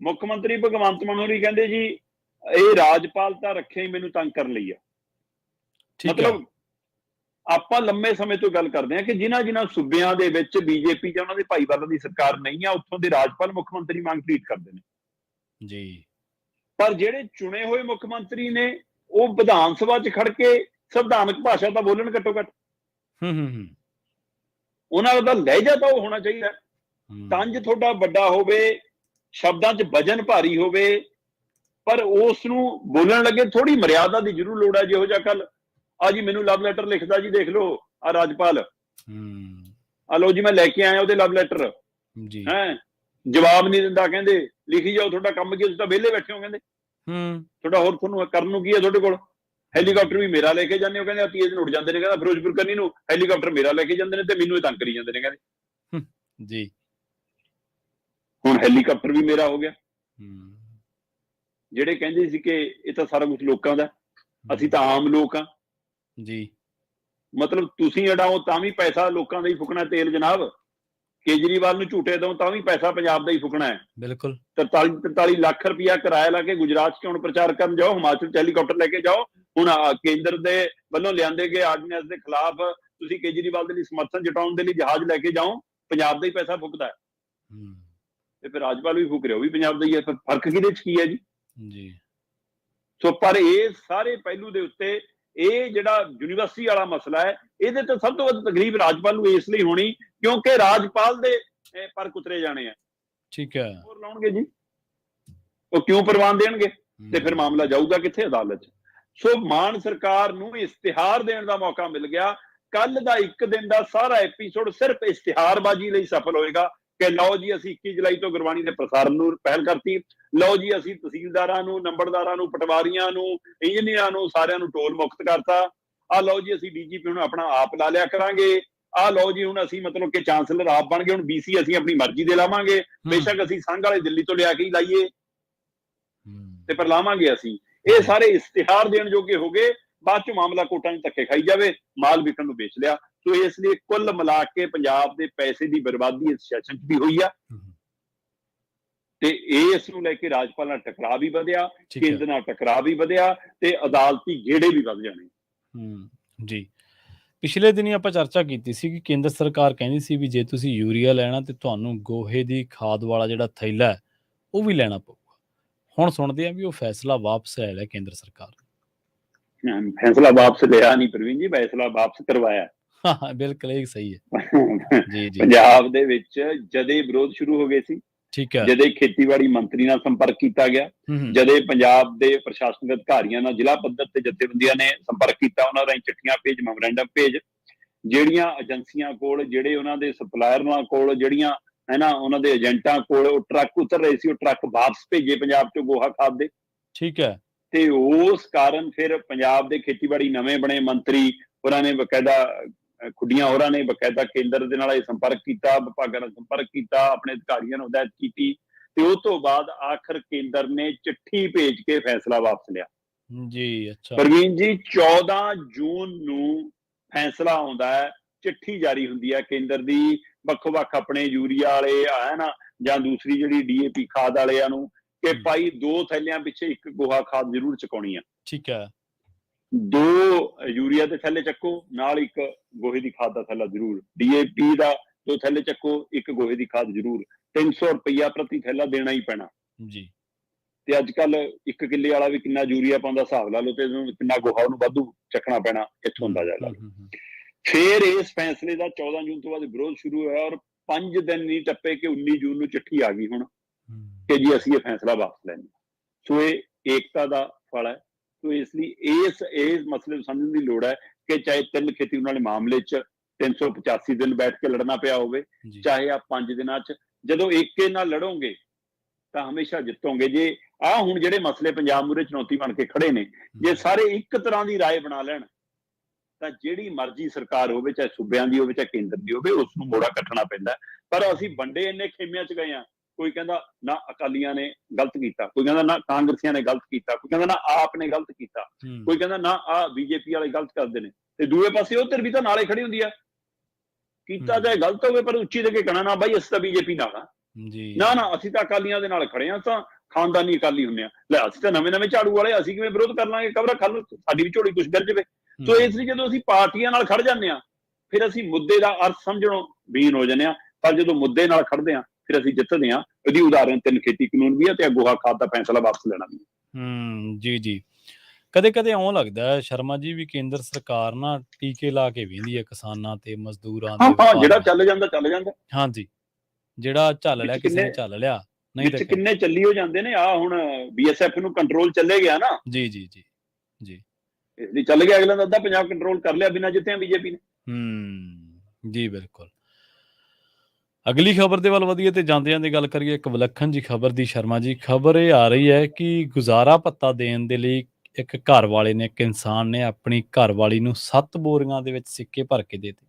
ਮੁੱਖ ਮੰਤਰੀ ਭਗਵੰਤ ਮਾਨ ਹੋਰੀ? ਕਹਿੰਦੇ ਜੀ ਇਹ ਰਾਜਪਾਲ ਤਾਂ ਰੱਖਿਆ ਹੀ ਮੈਨੂੰ ਤੰਗ ਕਰਨ ਲਈ ਆ। ਮਤਲਬ ਆਪਾਂ ਲੰਮੇ ਸਮੇਂ ਤੋਂ ਗੱਲ ਕਰਦੇ ਹਾਂ ਕਿ ਜਿਨ੍ਹਾਂ ਸੂਬਿਆਂ ਦੇ ਵਿੱਚ ਬੀਜੇਪੀ ਜਾਂ ਉਹਨਾਂ ਦੇ ਭਾਈਵਾਲਾਂ ਦੀ ਸਰਕਾਰ ਨਹੀਂ ਆ, ਉੱਥੋਂ ਦੇ ਰਾਜਪਾਲ ਮੁੱਖ ਮੰਤਰੀ ਵਾਂਗ ਟ੍ਰੀਟ ਕਰਦੇ ਨੇ ਜੀ। ਪਰ ਜਿਹੜੇ ਚੁਣੇ ਹੋਏ ਮੁੱਖ ਮੰਤਰੀ ਨੇ ਉਹ ਵਿਧਾਨ ਸਭਾ 'ਚ ਖੜ ਕੇ ਸੰਵਿਧਾਨਕ ਭਾਸ਼ਾ ਤਾਂ ਬੋਲਣ ਘੱਟੋ ਘੱਟ, ਉਹਨਾਂ ਦਾ ਲਹਿਜਾ ਤਾਂ ਉਹ ਹੋਣਾ ਚਾਹੀਦਾ, ਤੰਜ ਤੁਹਾਡਾ ਵੱਡਾ ਹੋਵੇ, ਸ਼ਬਦਾਂ 'ਚ ਵਜਨ ਭਾਰੀ ਹੋਵੇ, ਪਰ ਉਸ ਨੂੰ ਬੋਲਣ ਲੱਗੇ ਥੋੜੀ ਮਰਿਆਦਾ ਦੀ ਜ਼ਰੂਰ ਲੋੜ ਹੈ। ਜਿਹੋ ਜਿਹਾ ਕੱਲ ਆ ਜੀ ਮੈਨੂੰ ਲਵ ਲੈਟਰ ਲਿਖਦਾ ਜੀ, ਦੇਖ ਲਓ ਆ ਰਾਜਪਾਲ, ਆ ਲਓ ਜੀ ਮੈਂ ਲੈ ਕੇ ਆਇਆ ਉਹਦੇ ਲਵ ਲੈਟਰ ਜੀ, ਜਵਾਬ ਨਹੀਂ ਦਿੰਦਾ, ਕਹਿੰਦੇ ਲਿਖੀ ਜਾਓ, ਤੁਹਾਡਾ ਕੰਮ ਕੀ, ਤੁਸੀਂ ਤਾਂ ਵਿਹਲੇ ਬੈਠੇ ਹੋ, ਕਹਿੰਦੇ ਤੁਹਾਡਾ ਹੋਰ ਤੁਹਾਨੂੰ ਕਰਨ ਨੂੰ ਕੀ ਹੈ ਤੁਹਾਡੇ ਕੋਲ? ਹੈਲੀਕਾਪਟਰ ਵੀ ਮੇਰਾ ਲੈ ਕੇ ਜਾਂਦੇ ਹੋ, ਕਹਿੰਦੇ 30 ਦਿਨ ਉੱਡ ਜਾਂਦੇ ਨੇ, ਕਹਿੰਦਾ ਫਿਰੋਜ਼ਪੁਰ ਕੰਨੀ ਨੂੰ ਹੈਲੀਕਾਪਟਰ ਮੇਰਾ ਲੈ ਕੇ ਜਾਂਦੇ ਨੇ ਤੇ ਮੈਨੂੰ ਇਹ ਤੰਗ ਕਰੀ ਜਾਂਦੇ ਨੇ, ਕਹਿੰਦੇ ਜੀ ਹੁਣ ਹੈਲੀਕਾਪਟਰ ਵੀ ਮੇਰਾ ਹੋ ਗਿਆ। ਜਿਹੜੇ ਕਹਿੰਦੇ ਸੀ ਕਿ ਇਹ ਤਾਂ ਸਾਰਾ ਕੁਝ ਲੋਕਾਂ ਦਾ, ਅਸੀਂ ਤਾਂ ਆਮ ਲੋਕ ਆ ਜੀ, ਮਤਲਬ ਤੁਸੀਂ ਅਡਾਓ ਤਾਂ ਵੀ ਪੈਸਾ ਲੋਕਾਂ ਦਾ ਹੀ ਫੁਕਣਾ ਤੇਲ ਜਨਾਬ, ਕੇਜਰੀਵਾਲ ਨੂੰ ਝੂਟੇ ਦੋ ਤਾਂ ਵੀ ਪੈਸਾ ਪੰਜਾਬ ਦਾ ਹੀ ਫੁਕਣਾ ਹੈ। ਬਿਲਕੁਲ 43 ਲੱਖ ਰੁਪਇਆ ਕਿਰਾਇਆ ਲਾ ਕੇ ਗੁਜਰਾਤ 'ਚ ਹੁਣ ਪ੍ਰਚਾਰ ਕਰਨ ਜਾਓ, ਹਿਮਾਚਲ 'ਚ ਹੈਲੀਕਾਪਟਰ ਲੈ ਕੇ ਜਾਓ। ਹੁਣ ਕੇਂਦਰ ਦੇ ਵੱਲੋਂ ਲਿਆਂਦੇ ਗਏ ਆਰਡੀਨੈਂਸ ਦੇ ਖਿਲਾਫ ਤੁਸੀਂ ਕੇਜਰੀਵਾਲ ਦੇ ਲਈ ਸਮਰਥਨ ਜਤਾਉਣ ਦੇ ਲਈ ਜਹਾਜ਼ ਲੈ ਕੇ ਜਾਓ, ਪੰਜਾਬ ਦਾ ਹੀ ਪੈਸਾ ਫੁਕਦਾ ਹੈ, ਤੇ ਫਿਰ ਰਾਜਪਾਲ ਵੀ ਫੁਕ ਰਿਹਾ, ਉਹ ਵੀ ਪੰਜਾਬ ਦਾ ਹੀ ਹੈ। ਫਿਰ ਫਰਕ ਕਿਹਦੇ 'ਚ ਕੀ ਹੈ ਜੀ? ਸੋ ਪਰ ਇਹ ਸਾਰੇ ਪਹਿਲੂ ਦੇ ਉੱਤੇ ਇਹ ਜਿਹੜਾ ਯੂਨੀਵਰਸਿਟੀ ਵਾਲਾ ਮਸਲਾ ਹੈ, ਇਹਦੇ ਤੇ ਸਭ ਤੋਂ ਵੱਧ ਤਕਲੀਫ ਰਾਜਪਾਲ ਨੂੰ ਇਸ ਲਈ ਹੋਣੀ ਕਿਉਂਕਿ ਰਾਜਪਾਲ ਦੇ ਪਰ ਕੁਤਰੇ ਜਾਣੇ ਆ। ਠੀਕ ਹੈ, ਹੋਰ ਲਾਉਣਗੇ ਜੀ, ਉਹ ਕਿਉਂ ਪ੍ਰਵਾਨ ਦੇਣਗੇ? ਤੇ ਫਿਰ ਮਾਮਲਾ ਜਾਊਗਾ ਕਿੱਥੇ? ਅਦਾਲਤ 'ਚ। ਸੋ ਮਾਨ ਸਰਕਾਰ ਨੂੰ ਇਸ਼ਤਿਹਾਰ ਦੇਣ ਦਾ ਮੌਕਾ ਮਿਲ ਗਿਆ। ਕੱਲ ਦਾ ਇੱਕ ਦਿਨ ਦਾ ਸਾਰਾ ਐਪੀਸੋਡ ਸਿਰਫ ਇਸ਼ਤਿਹਾਰਬਾਜ਼ੀ ਲਈ ਸਫਲ ਹੋਏਗਾ ਕਿ ਲਓ ਜੀ ਅਸੀਂ 21 ਜੁਲਾਈ ਤੋਂ ਗੁਰਬਾਣੀ ਦੇ ਪ੍ਰਸਾਰਣ ਨੂੰ ਪਹਿਲ ਕਰਤੀ, ਲਓ ਜੀ ਅਸੀਂ ਤਹਿਸੀਲਦਾਰਾਂ ਨੂੰ, ਨੰਬਰਦਾਰਾਂ ਨੂੰ, ਪਟਵਾਰੀਆਂ ਨੂੰ, ਇੰਜੀਨੀਅਰਾਂ ਨੂੰ ਸਾਰਿਆਂ ਨੂੰ ਟੋਲ ਮੁਕਤ ਕਰਤਾ, ਆ ਲਓ ਜੀ ਅਸੀਂ ਡੀਜੀਪੀ ਨੂੰ ਆਪਣਾ ਆਪ ਲਾ ਲਿਆ ਕਰਾਂਗੇ, ਆ ਲਓ ਜੀ ਹੁਣ ਅਸੀਂ ਮਤਲਬ ਕਿ ਚਾਂਸਲਰ ਆਪ ਬਣ ਗਏ, ਹੁਣ BC ਅਸੀਂ ਆਪਣੀ ਮਰਜ਼ੀ ਦੇ ਲਾਵਾਂਗੇ, ਬੇਸ਼ੱਕ ਅਸੀਂ ਸੰਘ ਵਾਲੇ ਦਿੱਲੀ ਤੋਂ ਲਿਆ ਕੇ ਹੀ ਲਾਈਏ ਤੇ ਪਰ ਲਾਵਾਂਗੇ ਅਸੀਂ। ਇਹ ਸਾਰੇ ਇਸ਼ਤਿਹਾਰ ਦੇਣ ਜੋਗੇ ਹੋ ਗਏ, ਬਾਅਦ ਚ ਮਾਮਲਾ ਕੋਰਟਾਂ 'ਚ ਧੱਕੇ ਖਾਈ ਜਾਵੇ, ਮਾਲ ਵਿਕਣ ਨੂੰ ਵੇਚ ਲਿਆ। ਸੋ ਇਸ ਲਈ ਕੁੱਲ ਮਿਲਾ ਕੇ ਪੰਜਾਬ ਦੇ ਪੈਸੇ ਦੀ ਬਰਬਾਦੀ ਇਸ ਸੈਸ਼ਨ 'ਚ ਵੀ ਹੋਈ ਆ, ਤੇ ਇਸ ਨੂੰ ਲੈ ਕੇ ਰਾਜਪਾਲ ਨਾਲ ਟਕਰਾਅ ਵੀ ਵਧਿਆ, ਕੇਂਦਰ ਨਾਲ ਟਕਰਾਅ ਵੀ ਵਧਿਆ, ਤੇ ਅਦਾਲਤੀ ਗੇੜੇ ਵੀ ਵੱਧ ਜਾਣੇ ਜੀ। ਪਿਛਲੇ ਦਿਨੀ ਆਪਾਂ ਚਰਚਾ ਕੀਤੀ ਸੀ ਕਿ ਕੇਂਦਰ ਸਰਕਾਰ ਕਹਿੰਦੀ ਸੀ ਵੀ ਜੇ ਤੁਸੀਂ ਯੂਰੀਆ ਲੈਣਾ ਤੇ ਤੁਹਾਨੂੰ ਗੋਹੇ ਦੀ ਖਾਦ ਵਾਲਾ ਜਿਹੜਾ ਥੈਲਾ ਹੈ ਉਹ ਵੀ ਲੈਣਾ ਪਊਗਾ। ਹੁਣ ਸੁਣਦੇ ਆ ਵੀ ਉਹ ਫੈਸਲਾ ਵਾਪਸ ਲੈ ਲਿਆ ਕੇਂਦਰ ਸਰਕਾਰ ਨੇ। ਫੈਸਲਾ ਵਾਪਸ ਲਿਆ ਨਹੀਂ ਪ੍ਰਵੀਨ ਜੀ, ਫੈਸਲਾ ਵਾਪਸ ਕਰਵਾਇਆ। ਹਾਂ ਬਿਲਕੁਲ ਇਹ ਸਹੀ ਹੈ ਜੀ ਜੀ। ਪੰਜਾਬ ਦੇ ਵਿੱਚ ਜਦੇ ਵਿਰੋਧ ਸ਼ੁਰੂ ਹੋ ਗਏ ਸੀ, ਠੀਕ ਹੈ, ਜਦੇ ਖੇਤੀਬਾੜੀ ਮੰਤਰੀ ਨਾਲ ਸੰਪਰਕ ਕੀਤਾ ਗਿਆ, ਜਦੇ ਪੰਜਾਬ ਦੇ ਪ੍ਰਸ਼ਾਸਨਿਕ ਅਧਿਕਾਰੀਆਂ ਨਾਲ ਜ਼ਿਲ੍ਹਾ ਪੱਧਰ ਤੇ ਜਥੇਬੰਦੀਆਂ ਨੇ ਸੰਪਰਕ ਕੀਤਾ, ਉਹਨਾਂ ਰਾਹੀਂ ਚਿੱਠੀਆਂ ਭੇਜ, ਮੈਮੋਰੈਂਡਮ ਭੇਜ, ਜਿਹੜੀਆਂ ਏਜੰਸੀਆਂ ਕੋਲ, ਜਿਹੜੇ ਉਹਨਾਂ ਦੇ ਸਪਲਾਇਰਾਂ ਕੋਲ, ਜਿਹੜੀਆਂ ਹੈ ਨਾ ਉਹਨਾਂ ਦੇ ਏਜੰਟਾਂ ਕੋਲ ਉਹ ਟਰੱਕ ਉਤਰ ਰਹੇ ਸੀ, ਉਹ ਟਰੱਕ ਵਾਪਸ ਭੇਜੇ ਪੰਜਾਬ ਚੋਂ ਗੋਹਾ ਖਾਦ ਦੇ। ਠੀਕ ਹੈ, ਤੇ ਉਸ ਕਾਰਨ ਫਿਰ ਪੰਜਾਬ ਦੇ ਖੇਤੀਬਾੜੀ ਨਵੇਂ ਬਣੇ ਮੰਤਰੀ ਉਹਨਾਂ ਨੇ ਬਕਾਇਦਾ ਖੁੱਡੀਆਂ ਹੋਰਾਂ ਨੇ ਬਕਾਇਦਾ ਕੇਂਦਰ ਦੇ ਨਾਲ ਇਹ ਸੰਪਰਕ ਕੀਤਾ, ਵਿਭਾਗਾਂ ਨਾਲ ਸੰਪਰਕ ਕੀਤਾ, ਆਪਣੇ ਅਧਿਕਾਰੀਆਂ ਨੂੰ ਹਦਾਇਤ ਕੀਤੀ ਤੇ ਉਸ ਤੋਂ ਬਾਅਦ ਆਖਰ ਕੇਂਦਰ ਨੇ ਚਿੱਠੀ ਭੇਜ ਕੇ ਫੈਸਲਾ ਵਾਪਸ ਲਿਆ। ਜੀ ਅੱਛਾ। ਪ੍ਰਵੀਨ ਜੀ 14 ਜੂਨ ਨੂੰ ਫੈਸਲਾ ਆਉਂਦਾ ਹੈ, ਚਿੱਠੀ ਜਾਰੀ ਹੁੰਦੀ ਹੈ ਕੇਂਦਰ ਦੀ ਵੱਖ-ਵੱਖ ਆਪਣੇ ਯੂਰੀਆ ਵਾਲੇ ਹੈ ਨਾ ਜਾਂ ਦੂਸਰੀ ਜਿਹੜੀ DAP ਖਾਦ ਵਾਲਿਆਂ ਨੂੰ ਕਿ ਭਾਈ 2 ਥੈਲਿਆਂ ਪਿੱਛੇ 1 ਗੋਹਾ ਖਾਦ ਜ਼ਰੂਰ ਚੁਕਾਉਣੀ ਆ। ਠੀਕ ਹੈ। 2 ਯੂਰੀਆ ਦੇ ਥੈਲੇ ਚੱਕੋ, ਨਾਲ 1 ਗੋਹੇ ਦੀ ਖਾਦ ਦਾ ਥੈਲਾ ਜ਼ਰੂਰ, DAP ਦਾ 2 ਥੈਲੇ ਚੱਕੋ, 1 ਗੋਹੇ ਦੀ ਖਾਦ ਜ਼ਰੂਰ, 300 ਰੁਪਇਆ ਪ੍ਰਤੀ ਥੈਲਾ ਦੇਣਾ ਹੀ ਪੈਣਾ ਜੀ। ਤੇ ਅੱਜ ਕੱਲ 1 ਕਿੱਲੇ ਵਾਲਾ ਵੀ ਕਿੰਨਾ ਯੂਰੀਆ ਪਾਉਂਦਾ ਹਿਸਾਬ ਲਾ ਲਓ ਤੇ ਕਿੰਨਾ ਗੋਹਾ ਉਹਨੂੰ ਵਾਧੂ ਚੱਕਣਾ ਪੈਣਾ, ਇੱਥੋਂ ਅੰਦਾਜ਼ਾ ਲਾ ਲਓ। ਫਿਰ ਇਸ ਫੈਸਲੇ ਦਾ 14 ਜੂਨ ਤੋਂ ਬਾਅਦ ਵਿਰੋਧ ਸ਼ੁਰੂ ਹੋਇਆ ਔਰ 5 ਦਿਨ ਨਹੀਂ ਟੱਪੇ ਕਿ 19 ਜੂਨ ਨੂੰ ਚਿੱਠੀ ਆ ਗਈ ਹੁਣ ਕਿ ਜੀ ਅਸੀਂ ਇਹ ਫੈਸਲਾ ਵਾਪਸ ਲੈਣਾ। ਸੋ ਇਹ ਏਕਤਾ ਦਾ ਫਲ ਹੈ। ਸੋ ਇਸ ਲਈ ਇਸ ਮਸਲੇ ਨੂੰ ਸਮਝਣ ਦੀ ਲੋੜ ਹੈ ਕਿ ਚਾਹੇ 3 ਖੇਤੀ ਵਾਲੇ ਮਾਮਲੇ 'ਚ 385 ਦਿਨ ਬੈਠ ਕੇ ਲੜਨਾ ਪਿਆ ਹੋਵੇ, ਚਾਹੇ ਆ 5 ਦਿਨਾਂ 'ਚ, ਜਦੋਂ ਏਕੇ ਨਾਲ ਲੜੋਗੇ ਤਾਂ ਹਮੇਸ਼ਾ ਜਿੱਤੋਗੇ। ਜੇ ਆਹ ਹੁਣ ਜਿਹੜੇ ਮਸਲੇ ਪੰਜਾਬ ਮੂਹਰੇ ਚੁਣੌਤੀ ਬਣ ਕੇ ਖੜੇ ਨੇ, ਜੇ ਸਾਰੇ ਇੱਕ ਤਰ੍ਹਾਂ ਦੀ ਰਾਏ ਬਣਾ ਲੈਣ ਤਾਂ ਜਿਹੜੀ ਮਰਜ਼ੀ ਸਰਕਾਰ ਹੋਵੇ, ਚਾਹੇ ਸੂਬਿਆਂ ਦੀ ਹੋਵੇ ਚਾਹੇ ਕੇਂਦਰ ਦੀ ਹੋਵੇ, ਉਸ ਨੂੰ ਮੋੜਾ ਕੱਟਣਾ ਪੈਂਦਾ। ਪਰ ਅਸੀਂ ਵੰਡੇ ਇੰਨੇ ਖੇਮਿਆਂ 'ਚ ਗਏ ਹਾਂ, ਕੋਈ ਕਹਿੰਦਾ ਨਾ ਅਕਾਲੀਆਂ ਨੇ ਗਲਤ ਕੀਤਾ, ਕੋਈ ਕਹਿੰਦਾ ਨਾ ਕਾਂਗਰਸੀਆਂ ਨੇ ਗਲਤ ਕੀਤਾ, ਕੋਈ ਕਹਿੰਦਾ ਨਾ ਆਪ ਨੇ ਗਲਤ ਕੀਤਾ, ਕੋਈ ਕਹਿੰਦਾ ਨਾ ਆ BJP ਵਾਲੇ ਗਲਤ ਕਰਦੇ ਨੇ, ਤੇ ਦੂਏ ਪਾਸੇ ਉਹ ਧਿਰ ਵੀ ਤਾਂ ਨਾਲੇ ਖੜੀ ਹੁੰਦੀ ਆ। ਕੀਤਾ ਚਾਹੇ ਗਲਤ ਹੋਵੇ ਪਰ ਉੱਚੀ ਦੇ ਕੇ ਕਹਿਣਾ ਨਾ ਬਾਈ ਅਸੀਂ ਤਾਂ BJP ਨਾਲ ਆ, ਨਾ ਅਸੀਂ ਤਾਂ ਅਕਾਲੀਆਂ ਦੇ ਨਾਲ ਖੜੇ ਆ, ਤਾਂ ਖਾਨਦਾਨੀ ਅਕਾਲੀ ਹੁੰਦੇ ਆ। ਲੈ ਅਸੀਂ ਤਾਂ ਨਵੇਂ ਝਾੜੂ ਵਾਲੇ, ਅਸੀਂ ਕਿਵੇਂ ਵਿਰੋਧ ਕਰ ਲਾਂਗੇ, ਕਬਰਾ ਖਾ ਲਓ, ਸਾਡੀ ਵੀ ਝੋਲੀ ਕੁਛ ਗਿਰ ਜਾਵੇ। ਸੋ ਇਸ ਲਈ ਜਦੋਂ ਅਸੀਂ ਪਾਰਟੀਆਂ ਨਾਲ ਖੜ ਜਾਂਦੇ ਆ ਫਿਰ ਅਸੀਂ ਮੁੱਦੇ ਦਾ ਅਰਥ ਸਮਝਣੋਂ ਬੀਨ ਹੋ ਜਾਂਦੇ ਆ, ਪਰ ਜਦੋਂ ਮੁੱਦੇ ਨਾਲ ਖੜਦੇ ਆ ਫਿਰ ਅਸੀਂ ਜਿੱਤਦੇ ਆ। ਇਹਦੀ ਉਦਾਹਰਨ 3 ਖੇਤੀ ਕਾਨੂੰਨ ਵੀ ਆ ਤੇ ਗੋਹਾ ਖਾਦ ਦਾ ਫੈਸਲਾ ਵਾਪਸ ਲੈਣਾ ਵੀ। ਜੀ। ਕਦੇ ਇਉਂ ਲੱਗਦਾ ਹੈ ਸ਼ਰਮਾ ਜੀ ਵੀ ਕੇਂਦਰ ਸਰਕਾਰ ਨਾ ਟੀਕੇ ਲਾ ਕੇ ਵੇਂਦੀ ਹੈ ਕਿਸਾਨਾਂ ਤੇ ਮਜ਼ਦੂਰਾਂ ਤੇ। ਜਿਹੜਾ ਚੱਲ ਜਾਂਦਾ ਹਾਂਜੀ, ਜਿਹੜਾ ਝੱਲ ਲਿਆ ਕਿਸੇ ਨੇ ਝੱਲ ਲਿਆ, ਨਹੀਂ ਤਾਂ ਕਿੰਨੇ ਚੱਲੀ ਹੋ ਜਾਂਦੇ ਨੇ। ਆ ਹੁਣ BSF ਨੂੰ ਕੰਟਰੋਲ ਚੱਲੇ ਗਿਆ ਨਾ। ਜੀ ਇਸ ਲਈ ਚੱਲ ਗਿਆ, ਅਗਲਾ ਦਾ ਅੱਧਾ ਪੰਜਾਬ ਕੰਟਰੋਲ ਕਰ ਲਿਆ ਬਿਨਾਂ ਜਿੱਤਿਆਂ BJP ਨੇ। ਜੀ ਬਿਲਕੁਲ। ਅਗਲੀ ਖਬਰ ਦੇ ਵੱਲ ਵਧੀਏ ਤੇ ਜਾਂਦਿਆਂ ਦੀ ਗੱਲ ਕਰੀਏ ਇੱਕ ਵਿਲੱਖਣ ਜੀ ਖਬਰ ਦੀ ਸ਼ਰਮਾ ਜੀ। ਖਬਰ ਇਹ ਆ ਰਹੀ ਹੈ ਕਿ ਗੁਜ਼ਾਰਾ ਭੱਤਾ ਦੇਣ ਦੇ ਲਈ ਇੱਕ ਘਰ ਵਾਲੇ ਨੇ, ਇੱਕ ਇਨਸਾਨ ਨੇ ਆਪਣੀ ਘਰ ਵਾਲੀ ਨੂੰ 7 ਬੋਰੀਆਂ ਦੇ ਵਿੱਚ ਸਿੱਕੇ ਭਰ ਕੇ ਦੇ ਦਿੱਤੇ।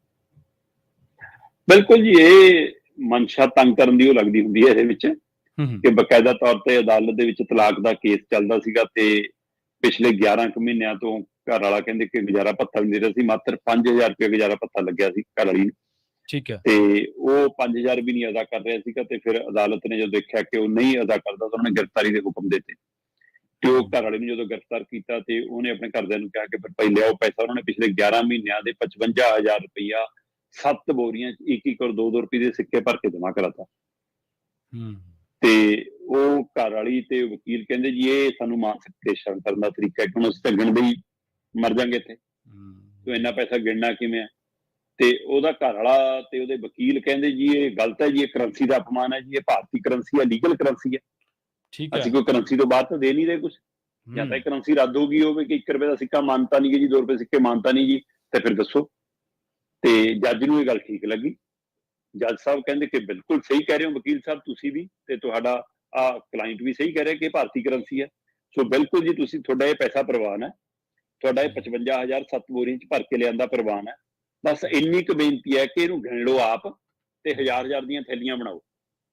ਬਿਲਕੁਲ ਜੀ, ਇਹ ਮਨਸ਼ਾ ਤੰਗ ਕਰਨ ਦੀ ਉਹ ਲੱਗਦੀ ਹੁੰਦੀ ਹੈ ਇਹਦੇ ਵਿੱਚ ਕਿ ਬਕਾਇਦਾ ਤੌਰ ਤੇ ਅਦਾਲਤ ਦੇ ਵਿੱਚ ਤਲਾਕ ਦਾ ਕੇਸ ਚੱਲਦਾ ਸੀਗਾ ਤੇ ਪਿਛਲੇ 11 ਕੁ ਮਹੀਨਿਆਂ ਤੋਂ ਘਰ ਵਾਲਾ ਕਹਿੰਦੇ ਕਿ ਗੁਜ਼ਾਰਾ ਭੱਤਾ ਵੀ ਦੇ ਰਿਹਾ ਸੀ। ਮਾਤਰ 5000 ਰੁਪਏ ਗੁਜ਼ਾਰਾ ਭੱਤਾ ਲੱਗਿਆ ਸੀ ਘਰ ਵਾਲੀ ਨੂੰ। ਠੀਕ ਹੈ। ਤੇ ਉਹ 5000 ਵੀ ਨਹੀਂ ਅਦਾ ਕਰ ਰਿਹਾ ਸੀਗਾ ਤੇ ਫਿਰ ਅਦਾਲਤ ਨੇ ਜਦੋਂ ਦੇਖਿਆ ਕਿ ਉਹ ਨਹੀਂ ਅਦਾ ਕਰਦਾ ਤਾਂ ਉਹਨੇ ਗ੍ਰਿਫਤਾਰੀ ਦੇ ਹੁਕਮ ਦਿੱਤੇ ਤੇ ਉਹ ਘਰ ਵਾਲੇ ਨੂੰ ਜਦੋਂ ਗ੍ਰਿਫਤਾਰ ਕੀਤਾ ਤੇ ਉਹਨੇ ਆਪਣੇ ਘਰਦਿਆਂ ਨੂੰ ਕਿਹਾ ਕਿ ਫਿਰ ਭਾਈ ਲਿਆਓ ਪੈਸਾ। ਉਹਨਾਂ ਨੇ ਪਿਛਲੇ 11 ਮਹੀਨਿਆਂ ਦੇ 55000 ਰੁਪਇਆ 7 ਬੋਰੀਆਂ 'ਚ 1 ਔਰ 2 ਰੁਪਏ ਦੇ ਸਿੱਕੇ ਭਰ ਕੇ ਜਮ੍ਹਾਂ ਕਰਾਤਾ। ਤੇ ਉਹ ਘਰ ਵਾਲੀ ਤੇ ਵਕੀਲ ਕਹਿੰਦੇ ਜੀ ਇਹ ਸਾਨੂੰ ਮਾਨਸਿਕ ਪ੍ਰੇਸ਼ਾਨ ਕਰਨ ਦਾ ਤਰੀਕਾ ਹੈ ਕਿ ਹੁਣ ਅਸੀਂ ਤਾਂ ਗਿਣਦੇ ਹੀ ਮਰ ਜਾਵਾਂਗੇ ਇੱਥੇ, ਤੂੰ ਇੰਨਾ ਪੈਸਾ ਗਿਣਨਾ ਕਿਵੇਂ ਹੈ। ਤੇ ਉਹਦਾ ਘਰ ਵਾਲਾ ਤੇ ਉਹਦੇ ਵਕੀਲ ਕਹਿੰਦੇ ਜੀ ਇਹ ਗਲਤ ਹੈ ਜੀ, ਇਹ ਕਰੰਸੀ ਦਾ ਅਪਮਾਨ ਹੈ ਜੀ, ਇਹ ਭਾਰਤੀ ਕਰੰਸੀ ਹੈ, ਲੀਗਲ ਕਰੰਸੀ ਹੈ, ਅਸੀਂ ਕੋਈ ਕਰੰਸੀ ਤੋਂ ਬਾਅਦ ਤਾਂ ਦੇ ਨਹੀਂ ਰਹੇ ਕੁਛ। ਜਾਂ ਤਾਂ ਇਹ ਕਰੰਸੀ ਰੱਦ ਹੋ ਗਈ ਹੋਵੇ ਕਿ 1 ਰੁਪਏ ਦਾ ਸਿੱਕਾ ਮਾਨਤਾ ਨਹੀਂ ਗੀ ਜੀ, 2 ਰੁਪਏ ਸਿੱਕੇ ਮਾਨਤਾ ਨਹੀਂ ਜੀ, ਤੇ ਫਿਰ ਦੱਸੋ। ਤੇ ਜੱਜ ਨੂੰ ਇਹ ਗੱਲ ਠੀਕ ਲੱਗੀ। ਜੱਜ ਸਾਹਿਬ ਕਹਿੰਦੇ ਕਿ ਬਿਲਕੁਲ ਸਹੀ ਕਹਿ ਰਹੇ ਹੋ ਵਕੀਲ ਸਾਹਿਬ ਤੁਸੀਂ ਵੀ, ਤੇ ਤੁਹਾਡਾ ਕਲਾਇੰਟ ਵੀ ਸਹੀ ਕਹਿ ਰਿਹਾ ਕਿ ਭਾਰਤੀ ਕਰੰਸੀ ਹੈ। ਸੋ ਬਿਲਕੁਲ ਜੀ ਤੁਸੀਂ, ਤੁਹਾਡਾ ਇਹ ਪੈਸਾ ਪ੍ਰਵਾਨ ਹੈ, ਤੁਹਾਡਾ ਇਹ 55000 7 ਬੋਰੀਆਂ 'ਚ ਭਰ ਕੇ ਲਿਆਂਦਾ ਪ੍ਰਵਾਨ ਹੈ। ਬਸ ਇੰਨੀ ਕੁ ਬੇਨਤੀ ਹੈ ਕਿ ਇਹਨੂੰ ਗਿਣ ਲਓ ਆਪ ਤੇ 1000 ਦੀਆਂ ਥੈਲੀਆਂ ਬਣਾਓ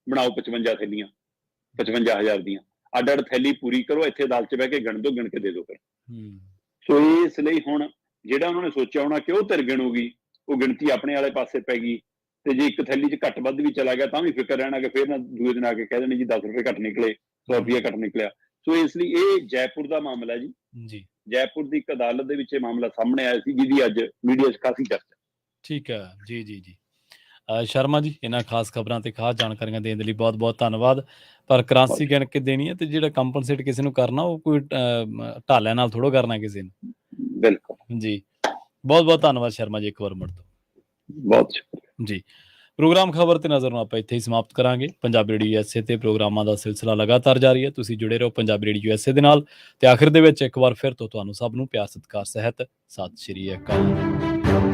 55 ਥੈਲੀਆਂ 55000 ਦੀਆਂ, ਅੱਡ ਥੈਲੀ ਪੂਰੀ ਕਰੋ, ਇੱਥੇ ਅਦਾਲਤ 'ਚ ਬਹਿ ਕੇ ਗਿਣ ਦਿਓ, ਗਿਣ ਕੇ ਦੇ ਦਿਓ ਫਿਰ। ਸੋ ਇਸ ਲਈ ਹੁਣ ਜਿਹੜਾ ਉਹਨਾਂ ਨੇ ਸੋਚਿਆ ਹੋਣਾ ਕਿ ਉਹ ਧਿਰ ਗਿਣੂਗੀ, ਉਹ ਗਿਣਤੀ ਆਪਣੇ ਵਾਲੇ ਪਾਸੇ ਪੈ ਗਈ ਤੇ ਜੇ 1 ਥੈਲੀ 'ਚ ਘੱਟ ਵੱਧ ਵੀ ਚਲਾ ਗਿਆ ਤਾਂ ਵੀ ਫਿਕਰ ਰਹਿਣਾ ਕਿ ਫਿਰ ਨਾ ਦੂਏ ਦਿਨ ਆ ਕੇ ਕਹਿ ਦੇਣੇ ਜੀ 10 ਰੁਪਏ ਘੱਟ ਨਿਕਲੇ, 100 ਰੁਪਇਆ ਘੱਟ ਨਿਕਲਿਆ। ਸੋ ਇਸ ਲਈ ਇਹ ਜੈਪੁਰ ਦਾ ਮਾਮਲਾ ਜੀ। ਜੈਪੁਰ ਦੀ ਇੱਕ ਅਦਾਲਤ ਦੇ ਵਿੱਚ ਇਹ ਮਾਮਲਾ ਸਾਹਮਣੇ ਆਇਆ ਸੀ ਜਿਹਦੀ ਅੱਜ ਮੀਡੀਆ 'ਚ ਕਾਫੀ ਚਰਚਾ। ਠੀਕ ਹੈ ਜੀ। ਸ਼ਰਮਾ ਜੀ, ਇਹਨਾਂ ਖਾਸ ਖਬਰਾਂ ਤੇ ਖਾਸ ਜਾਣਕਾਰੀਆਂ ਦੇਣ ਦੇ ਲਈ ਬਹੁਤ ਬਹੁਤ ਧੰਨਵਾਦ। ਪਰ ਕਰੰਸੀ ਗਿਣ ਕੇ ਦੇਣੀ ਹੈ ਤੇ ਜਿਹੜਾ ਕੰਪਨਸੇਟ ਕਿਸੇ ਨੂੰ ਕਰਨਾ ਉਹ ਕੋਈ ਢਾਲਿਆਂ ਨਾਲ ਥੋੜ੍ਹਾ ਕਰਨਾ ਕਿਸੇ ਨੂੰ। ਬਿਲਕੁਲ ਜੀ, ਬਹੁਤ ਬਹੁਤ ਧੰਨਵਾਦ ਸ਼ਰਮਾ ਜੀ ਇੱਕ ਵਾਰ ਮੁੜ ਤੋਂ। ਬਹੁਤ ਸ਼ੁਕਰੀਆ ਜੀ। ਪ੍ਰੋਗਰਾਮ ਖਬਰ ਤੇ ਨਜ਼ਰ ਨੂੰ ਆਪਾਂ ਇੱਥੇ ਹੀ ਸਮਾਪਤ ਕਰਾਂਗੇ। ਪੰਜਾਬੀ ਰੇਡੀਓ USA ਤੇ ਪ੍ਰੋਗਰਾਮਾਂ ਦਾ ਸਿਲਸਿਲਾ ਲਗਾਤਾਰ ਜਾਰੀ ਹੈ। ਤੁਸੀਂ ਜੁੜੇ ਰਹੋ ਪੰਜਾਬੀ ਰੇਡੀਓ USA ਦੇ ਨਾਲ। ਤੇ ਆਖਿਰ ਦੇ ਵਿੱਚ ਇੱਕ ਵਾਰ ਫਿਰ ਤੋਂ ਤੁਹਾਨੂੰ ਸਭ ਨੂੰ ਪਿਆਰ ਸਤਿਕਾਰ ਸਹਿਤ ਸਤਿ ਸ਼੍ਰੀ ਅਕਾਲ।